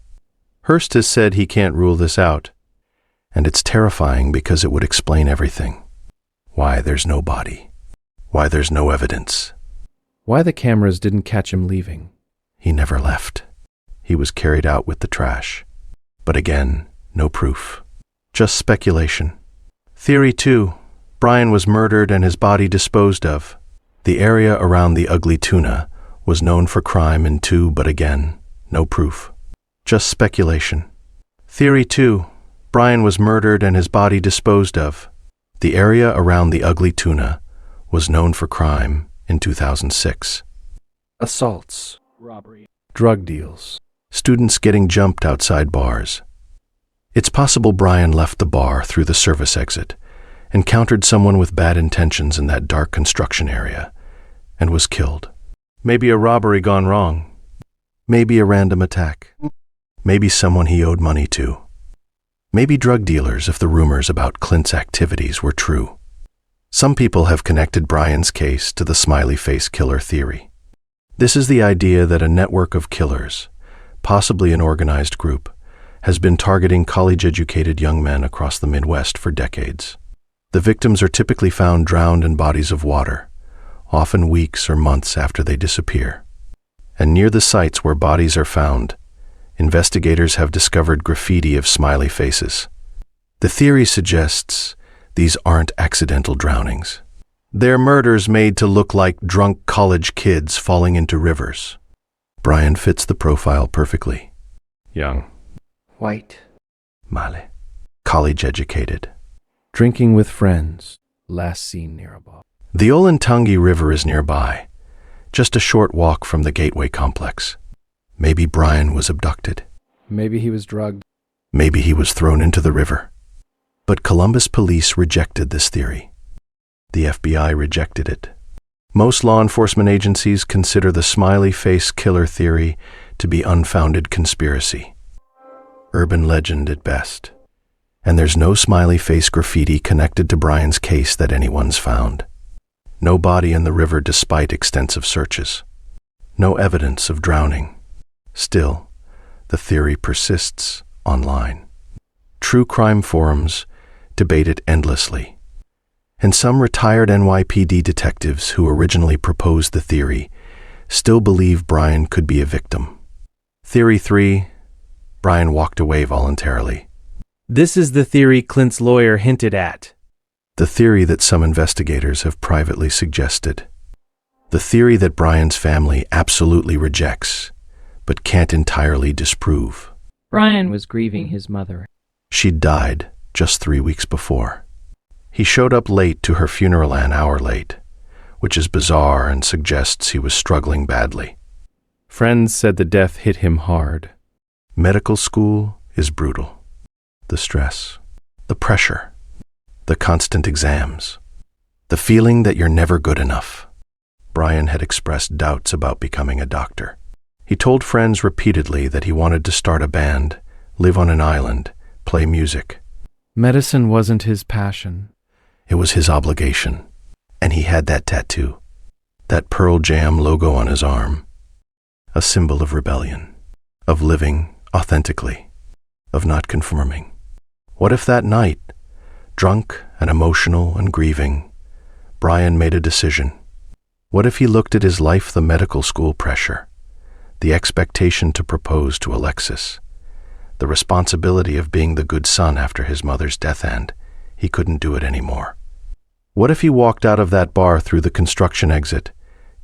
Hurst has said he can't rule this out, and it's terrifying because it would explain everything. Why there's no body. Why there's no evidence. why the cameras didn't catch him leaving. He never left. He was carried out with the trash. But again, no proof. Just speculation. Theory 2. Brian was murdered and his body disposed of. The area around the Ugly Tuna was known for crime in 2, but again, no proof. Just speculation. Theory 2. Brian was murdered and his body disposed of. The area around the Ugly Tuna was known for crime in 2006. Assaults, robbery, drug deals, Students getting jumped outside bars. It's possible Brian left the bar through the service exit, encountered someone with bad intentions in that dark construction area, and was killed. Maybe a robbery gone wrong. Maybe a random attack. Maybe someone he owed money to. Maybe drug dealers if the rumors about Clint's activities were true. Some people have connected Brian's case to the smiley face killer theory. This is the idea that a network of killers, possibly an organized group, has been targeting college-educated young men across the Midwest for decades. The victims are typically found drowned in bodies of water, often weeks or months after they disappear. And near the sites where bodies are found, investigators have discovered graffiti of smiley faces. The theory suggests these aren't accidental drownings. They're murders made to look like drunk college kids falling into rivers. Brian fits the profile perfectly. Young. white, Male. College-educated. drinking with friends, last seen near a bar. The Olentangy River is nearby, just a short walk from the Gateway complex. Maybe Brian was abducted. Maybe he was drugged. Maybe he was thrown into the river. But Columbus police rejected this theory. The FBI rejected it. Most law enforcement agencies consider the smiley face killer theory to be unfounded conspiracy. Urban legend at best. And there's no smiley face graffiti connected to Brian's case that anyone's found. No body in the river despite extensive searches. No evidence of drowning. Still, the theory persists online. True crime forums debate it endlessly. And some retired NYPD detectives who originally proposed the theory still believe Brian could be a victim. Theory 3. Brian walked away voluntarily. This is the theory Clint's lawyer hinted at. The theory that some investigators have privately suggested. The theory that Brian's family absolutely rejects, but can't entirely disprove. Brian was grieving his mother. She'd died just 3 weeks before. He showed up late to her funeral, an hour late, which is bizarre and suggests he was struggling badly. Friends said the death hit him hard. Medical school is brutal. The stress, the pressure, the constant exams, the feeling that you're never good enough. Brian had expressed doubts about becoming a doctor. He told friends repeatedly that he wanted to start a band, live on an island, play music. Medicine wasn't his passion. It was his obligation, and he had that tattoo, that Pearl Jam logo on his arm, a symbol of rebellion, of living authentically, of not conforming. What if that night, drunk and emotional and grieving, Brian made a decision? What if he looked at his life, the medical school pressure, the expectation to propose to Alexis, the responsibility of being the good son after his mother's death, and he couldn't do it anymore? What if he walked out of that bar through the construction exit,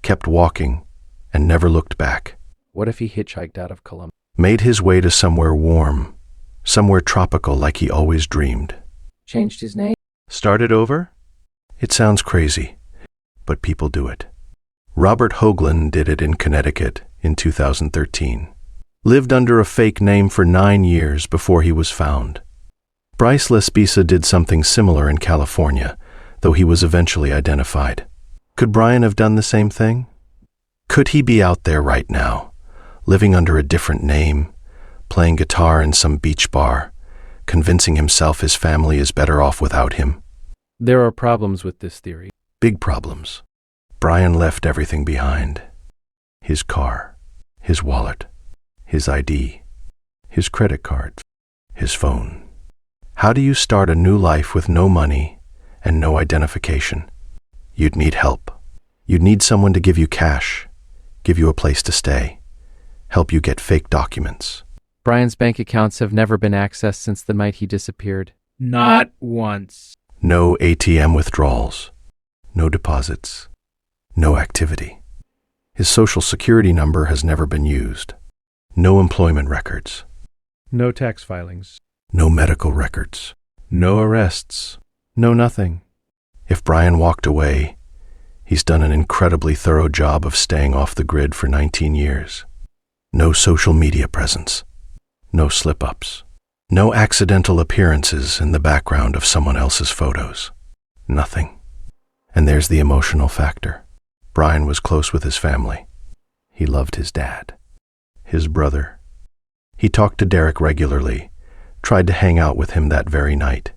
kept walking, and never looked back? What if he hitchhiked out of Columbus? Made his way to somewhere warm, somewhere tropical like he always dreamed. Changed his name. Started over? It sounds crazy, but people do it. Robert Hoagland did it in Connecticut in 2013. Lived under a fake name for 9 years before he was found. Bryce Lespisa did something similar in California, though he was eventually identified. Could Brian have done the same thing? Could he be out there right now, living under a different name, playing guitar in some beach bar, convincing himself his family is better off without him? There are problems with this theory. Big problems. Brian left everything behind. His car, his wallet, his ID, his credit card, his phone. How do you start a new life with no money and no identification? You'd need help. You'd need someone to give you cash, give you a place to stay, help you get fake documents. Brian's bank accounts have never been accessed since the night he disappeared. Not once. No ATM withdrawals, no deposits, no activity. His social security number has never been used. No employment records. No tax filings. No medical records. No arrests. No nothing. If Brian walked away, he's done an incredibly thorough job of staying off the grid for 19 years. No social media presence. No slip-ups. No accidental appearances in the background of someone else's photos. Nothing. And there's the emotional factor. Brian was close with his family. He loved his dad, his brother. He talked to Derek regularly, tried to hang out with him that very night.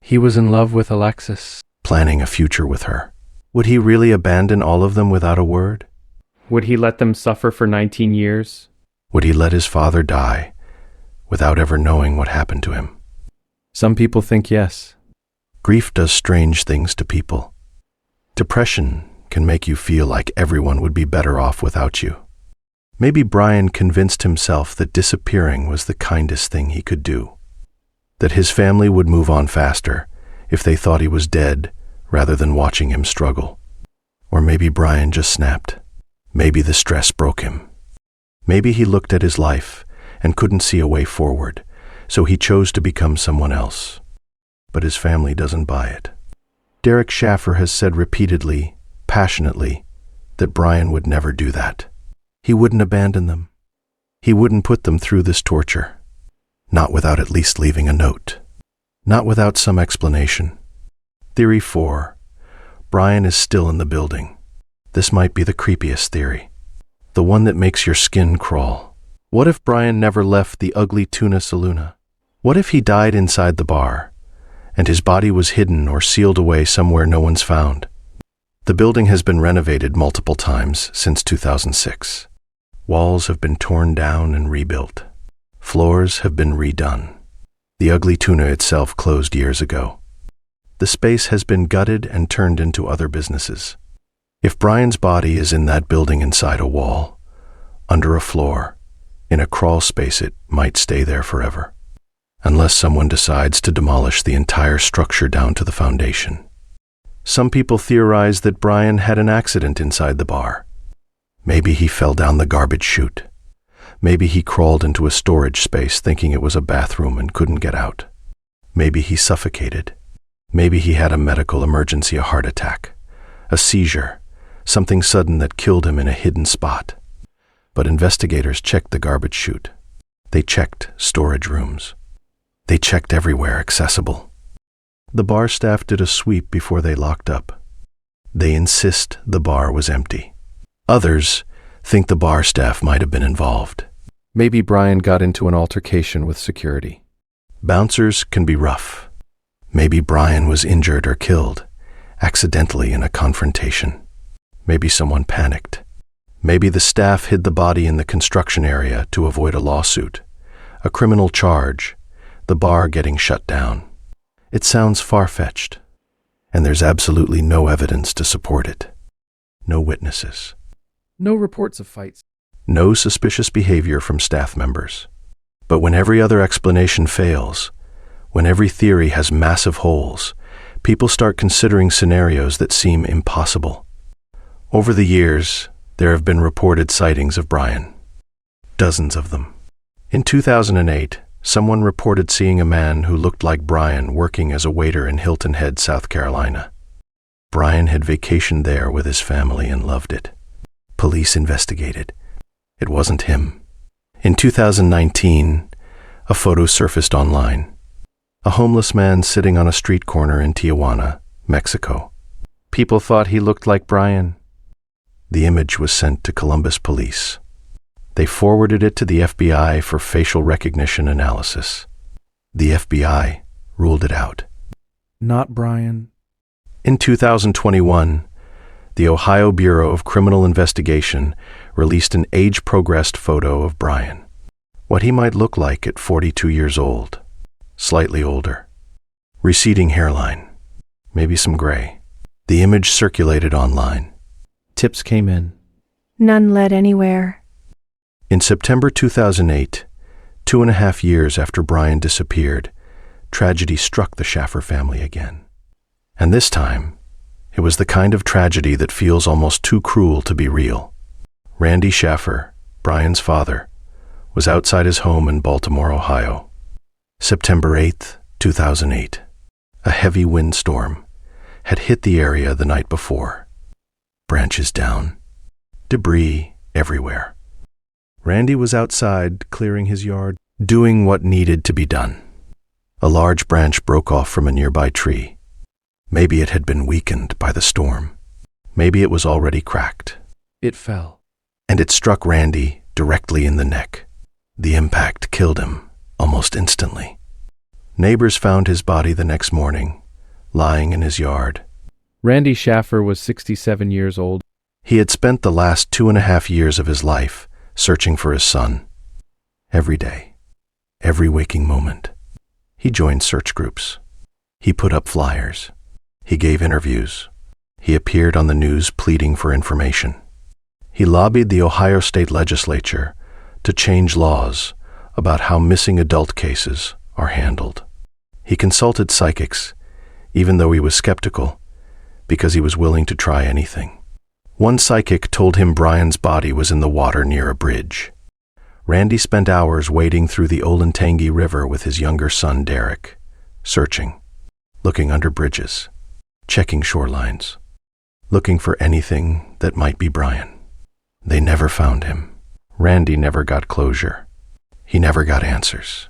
He was in love with Alexis. Planning a future with her. Would he really abandon all of them without a word? Would he let them suffer for 19 years? Would he let his father die without ever knowing what happened to him? Some people think yes. Grief does strange things to people. Depression can make you feel like everyone would be better off without you. Maybe Brian convinced himself that disappearing was the kindest thing he could do. That his family would move on faster if they thought he was dead rather than watching him struggle. Or maybe Brian just snapped. Maybe the stress broke him. Maybe he looked at his life and couldn't see a way forward, so he chose to become someone else. But his family doesn't buy it. Derek Shaffer has said repeatedly, passionately, that Brian would never do that. He wouldn't abandon them. He wouldn't put them through this torture. Not without at least leaving a note. Not without some explanation. Theory 4. Brian is still in the building. This might be the creepiest theory. The one that makes your skin crawl. What if Brian never left the ugly Tuna Saloona? What if he died inside the bar, and his body was hidden or sealed away somewhere no one's found? The building has been renovated multiple times since 2006. Walls have been torn down and rebuilt. Floors have been redone. The ugly tuna itself closed years ago. The space has been gutted and turned into other businesses. If Brian's body is in that building inside a wall, under a floor, in a crawl space, it might stay there forever. Unless someone decides to demolish the entire structure down to the foundation. Some people theorize that Brian had an accident inside the bar. Maybe he fell down the garbage chute. Maybe he crawled into a storage space thinking it was a bathroom and couldn't get out. Maybe he suffocated. Maybe he had a medical emergency, a heart attack, a seizure, something sudden that killed him in a hidden spot. But investigators checked the garbage chute. They checked storage rooms. They checked everywhere accessible. The bar staff did a sweep before they locked up. They insist the bar was empty. Others think the bar staff might have been involved. Maybe Brian got into an altercation with security. Bouncers can be rough. Maybe Brian was injured or killed, accidentally in a confrontation. Maybe someone panicked. Maybe the staff hid the body in the construction area to avoid a lawsuit, a criminal charge, the bar getting shut down. It sounds far-fetched, and there's absolutely no evidence to support it. No witnesses. No reports of fights. No suspicious behavior from staff members. But when every other explanation fails, when every theory has massive holes, people start considering scenarios that seem impossible. Over the years, there have been reported sightings of Brian. Dozens of them. In 2008, someone reported seeing a man who looked like Brian working as a waiter in Hilton Head, South Carolina. Brian had vacationed there with his family and loved it. Police investigated. It wasn't him. In 2019, a photo surfaced online. A homeless man sitting on a street corner in Tijuana, Mexico. People thought he looked like Brian. The image was sent to Columbus police. They forwarded it to the FBI for facial recognition analysis. The FBI ruled it out. Not Brian. In 2021, the Ohio Bureau of Criminal Investigation released an age-progressed photo of Brian. What he might look like at 42 years old. Slightly older. Receding hairline. Maybe some gray. The image circulated online. Tips came in. None led anywhere. In September 2008, 2.5 years after Brian disappeared, tragedy struck the Shaffer family again. And this time, it was the kind of tragedy that feels almost too cruel to be real. Randy Shaffer, Brian's father, was outside his home in Baltimore, Ohio. September 8th, 2008. A heavy windstorm had hit the area the night before. Branches down. Debris everywhere. Randy was outside clearing his yard, doing what needed to be done. A large branch broke off from a nearby tree. Maybe it had been weakened by the storm. Maybe it was already cracked. It fell. And it struck Randy directly in the neck. The impact killed him almost instantly. Neighbors found his body the next morning, lying in his yard. Randy Shaffer was 67 years old. He had spent the last 2.5 years of his life searching for his son. Every day, every waking moment. He joined search groups. He put up flyers. He gave interviews. He appeared on the news pleading for information. He lobbied the Ohio State Legislature to change laws about how missing adult cases are handled. He consulted psychics, even though he was skeptical, because he was willing to try anything. One psychic told him Brian's body was in the water near a bridge. Randy spent hours wading through the Olentangy River with his younger son Derek, searching, looking under bridges, checking shorelines, looking for anything that might be Brian. They never found him. Randy never got closure. He never got answers.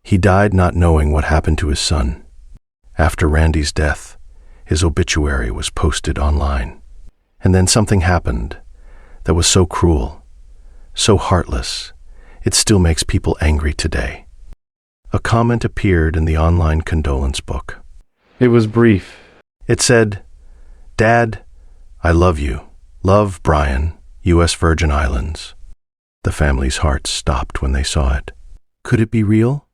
He died not knowing what happened to his son. After Randy's death, his obituary was posted online. And then something happened that was so cruel, so heartless, it still makes people angry today. A comment appeared in the online condolence book. It was brief. It said, "Dad, I love you. Love, Brian, U.S. Virgin Islands." The family's hearts stopped when they saw it. Could it be real?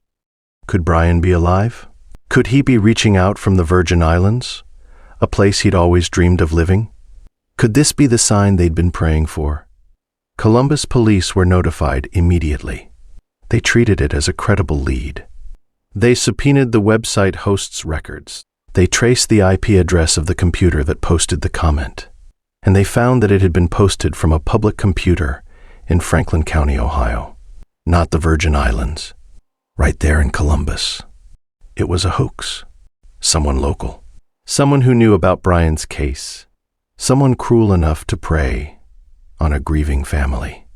Could Brian be alive? Could he be reaching out from the Virgin Islands, a place he'd always dreamed of living? Could this be the sign they'd been praying for? Columbus police were notified immediately. They treated it as a credible lead. They subpoenaed the website host's records. They traced the IP address of the computer that posted the comment, and they found that it had been posted from a public computer in Franklin County, Ohio, not the Virgin Islands, right there in Columbus. It was a hoax. Someone local. Someone who knew about Brian's case. Someone cruel enough to prey on a grieving family.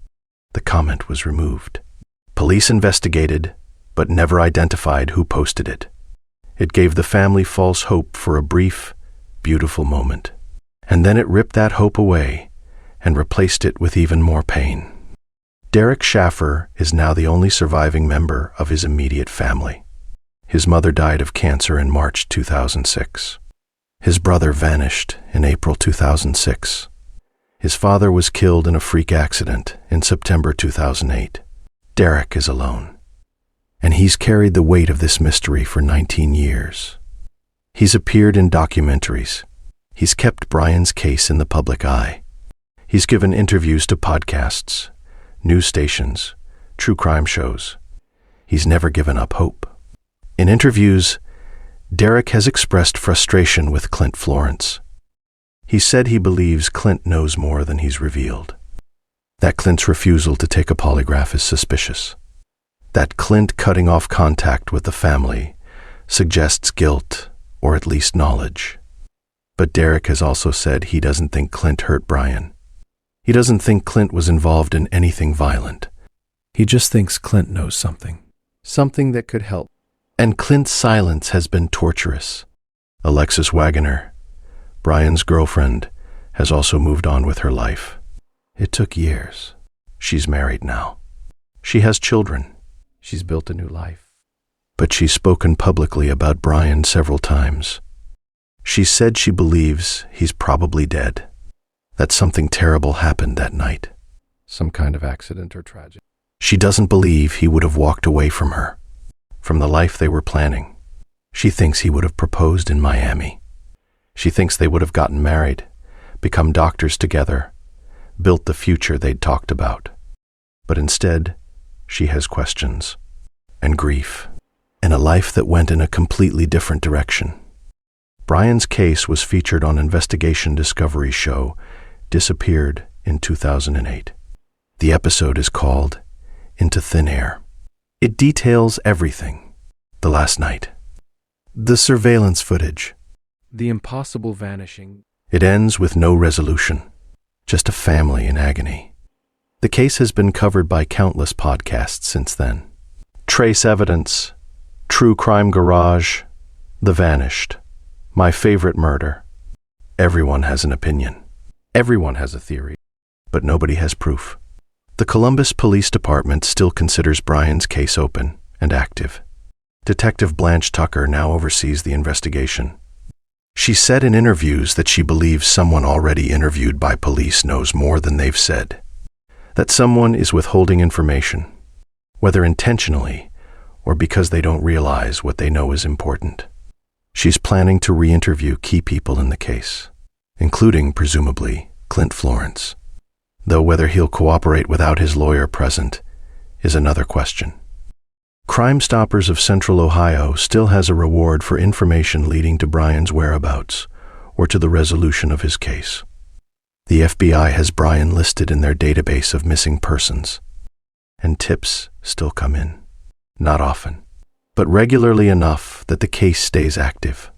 The comment was removed. Police investigated, but never identified who posted it. It gave the family false hope for a brief, beautiful moment. And then it ripped that hope away and replaced it with even more pain. Derek Shaffer is now the only surviving member of his immediate family. His mother died of cancer in March 2006. His brother vanished in April 2006. His father was killed in a freak accident in September 2008. Derek is alone, and he's carried the weight of this mystery for 19 years. He's appeared in documentaries. He's kept Brian's case in the public eye. He's given interviews to podcasts, news stations, true crime shows. He's never given up hope. In interviews, Derek has expressed frustration with Clint Florence. He said he believes Clint knows more than he's revealed. That Clint's refusal to take a polygraph is suspicious. That Clint cutting off contact with the family suggests guilt, or at least knowledge. But Derek has also said he doesn't think Clint hurt Brian. He doesn't think Clint was involved in anything violent. He just thinks Clint knows something. Something that could help. And Clint's silence has been torturous. Alexis Wagoner, Brian's girlfriend, has also moved on with her life. It took years. She's married now. She has children. She's built a new life. But she's spoken publicly about Brian several times. She said she believes he's probably dead, that something terrible happened that night. Some kind of accident or tragedy. She doesn't believe he would have walked away from her, from the life they were planning. She thinks he would have proposed in Miami. She thinks they would have gotten married, become doctors together, built the future they'd talked about. But instead, she has questions and grief, and a life that went in a completely different direction. Brian's case was featured on investigation discovery show Disappeared in 2008. The episode is called Into Thin Air. It details everything. The last night. The surveillance footage. The impossible vanishing. It ends with no resolution, just a family in agony. The case has been covered by countless podcasts since then. Trace Evidence, True Crime Garage, The Vanished, My Favorite Murder. Everyone has an opinion. Everyone has a theory, but nobody has proof. The Columbus Police Department still considers Brian's case open and active. Detective Blanche Tucker now oversees the investigation. She said in interviews that she believes someone already interviewed by police knows more than they've said. That someone is withholding information, whether intentionally or because they don't realize what they know is important. She's planning to re-interview key people in the case, including, presumably, Clint Florence. Though whether he'll cooperate without his lawyer present is another question. Crime Stoppers of Central Ohio still has a reward for information leading to Brian's whereabouts or to the resolution of his case. The FBI has Brian listed in their database of missing persons, and tips still come in. Not often, but regularly enough that the case stays active.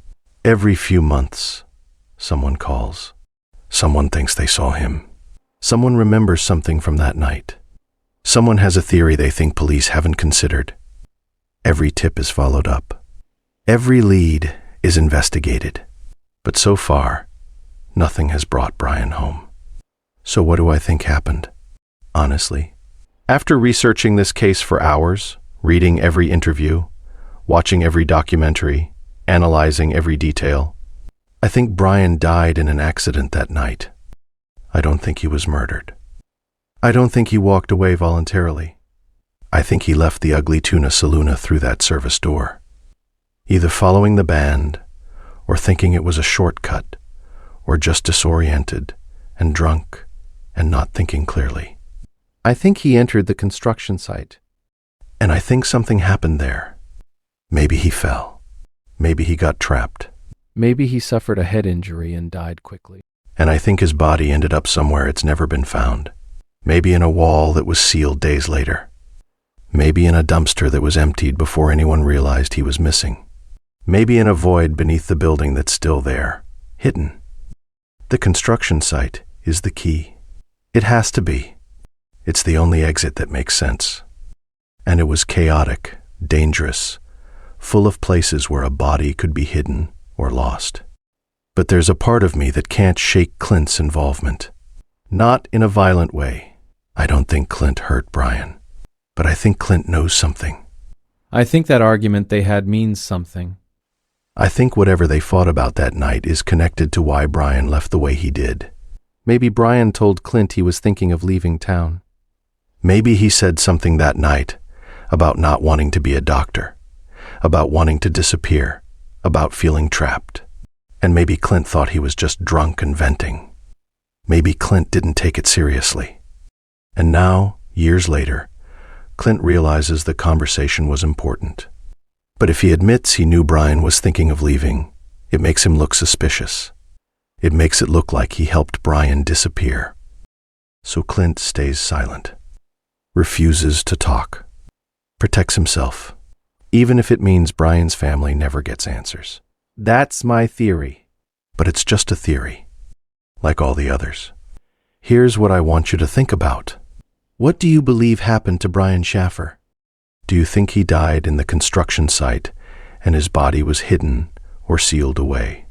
Every few months, someone calls. Someone thinks they saw him. Someone remembers something from that night. Someone has a theory they think police haven't considered. Every tip is followed up. Every lead is investigated. But so far, nothing has brought Brian home. So what do I think happened? Honestly, after researching this case for hours, reading every interview, watching every documentary, analyzing every detail, I think Brian died in an accident that night. I don't think he was murdered. I don't think he walked away voluntarily. I think he left the Ugly Tuna Saloona through that service door, either following the band, or thinking it was a shortcut, or just disoriented and drunk and not thinking clearly. I think he entered the construction site, and I think something happened there. Maybe he fell. Maybe he got trapped. Maybe he suffered a head injury and died quickly. And I think his body ended up somewhere it's never been found. Maybe in a wall that was sealed days later. Maybe in a dumpster that was emptied before anyone realized he was missing. Maybe in a void beneath the building that's still there, hidden. The construction site is the key. It has to be. It's the only exit that makes sense. And it was chaotic, dangerous, full of places where a body could be hidden or lost. But there's a part of me that can't shake Clint's involvement. Not in a violent way. I don't think Clint hurt Brian, but I think Clint knows something. I think that argument they had means something. I think whatever they fought about that night is connected to why Brian left the way he did. Maybe Brian told Clint he was thinking of leaving town. Maybe he said something that night about not wanting to be a doctor, about wanting to disappear, about feeling trapped. And maybe Clint thought he was just drunk and venting. Maybe Clint didn't take it seriously. And now, years later, Clint realizes the conversation was important. But if he admits he knew Brian was thinking of leaving, it makes him look suspicious. It makes it look like he helped Brian disappear. So Clint stays silent, refuses to talk, protects himself, even if it means Brian's family never gets answers. That's my theory. But it's just a theory, like all the others. Here's what I want you to think about. What do you believe happened to Brian Shaffer? Do you think he died in the construction site and his body was hidden or sealed away?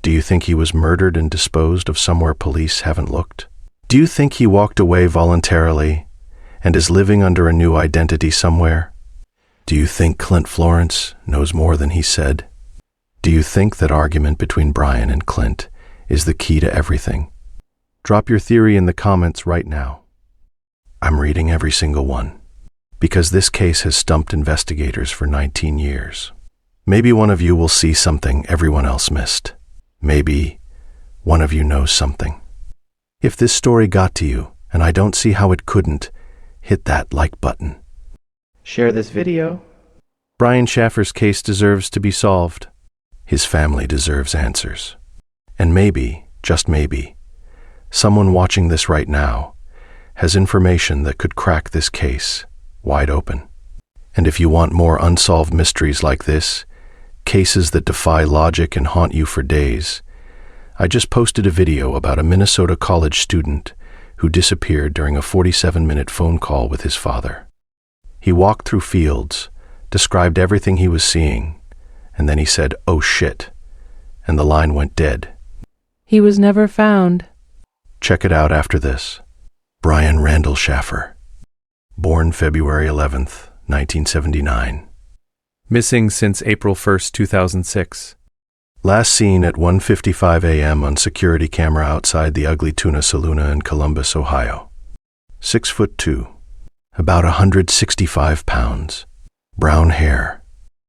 Do you think he was murdered and disposed of somewhere police haven't looked? Do you think he walked away voluntarily and is living under a new identity somewhere? Do you think Clint Florence knows more than he said? Do you think that argument between Brian and Clint is the key to everything? Drop your theory in the comments right now. I'm reading every single one, because this case has stumped investigators for 19 years. Maybe one of you will see something everyone else missed. Maybe one of you knows something. If this story got to you, and I don't see how it couldn't, hit that like button. Share this video. Brian Shaffer's case deserves to be solved. His family deserves answers. And maybe, just maybe, someone watching this right now has information that could crack this case wide open. And if you want more unsolved mysteries like this, cases that defy logic and haunt you for days, I just posted a video about a Minnesota college student who disappeared during a 47-minute phone call with his father. He walked through fields, described everything he was seeing, and then he said, "Oh shit," and the line went dead. He was never found. Check it out after this. Brian Randall Shaffer, born February 11th, 1979. Missing since April 1st, 2006. Last seen at 1:55 a.m. on security camera outside the Ugly Tuna Saloon in Columbus, Ohio. 6'2", about 165 pounds, brown hair,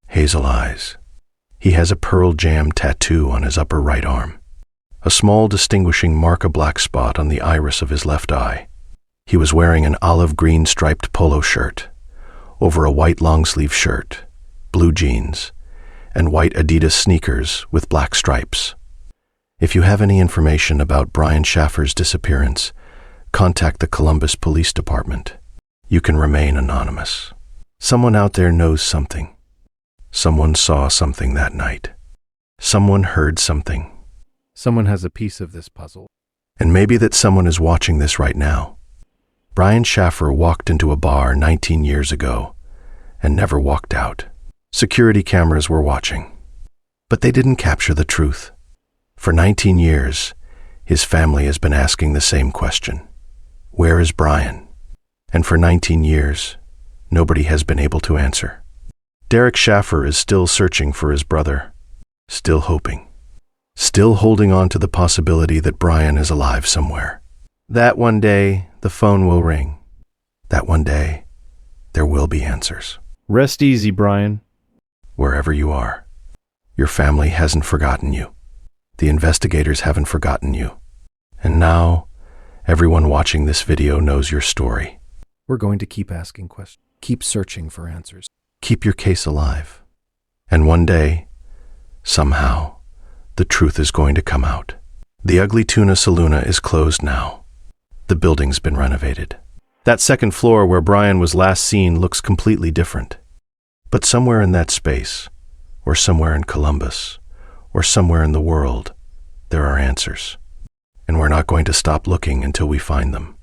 hazel eyes. He has a Pearl Jam tattoo on his upper right arm, a small distinguishing mark, a black spot on the iris of his left eye. He was wearing an olive green striped polo shirt over a white long-sleeve shirt, blue jeans, and white Adidas sneakers with black stripes. If you have any information about Brian Shaffer's disappearance, contact the Columbus Police Department. You can remain anonymous. Someone out there knows something. Someone saw something that night. Someone heard something. Someone has a piece of this puzzle. And maybe that someone is watching this right now. Brian Shaffer walked into a bar 19 years ago and never walked out. Security cameras were watching, but they didn't capture the truth. For 19 years, his family has been asking the same question. Where is Brian? And for 19 years, nobody has been able to answer. Derek Shaffer is still searching for his brother, still hoping, still holding on to the possibility that Brian is alive somewhere. That one day, the phone will ring. That one day, there will be answers. Rest easy, Brian. Wherever you are, your family hasn't forgotten you. The investigators haven't forgotten you. And now, everyone watching this video knows your story. We're going to keep asking questions, keep searching for answers. Keep your case alive. And one day, somehow, the truth is going to come out. The Ugly Tuna Saloon is closed now. The building's been renovated. That second floor where Brian was last seen looks completely different. But somewhere in that space, or somewhere in Columbus, or somewhere in the world, there are answers. and we're not going to stop looking until we find them.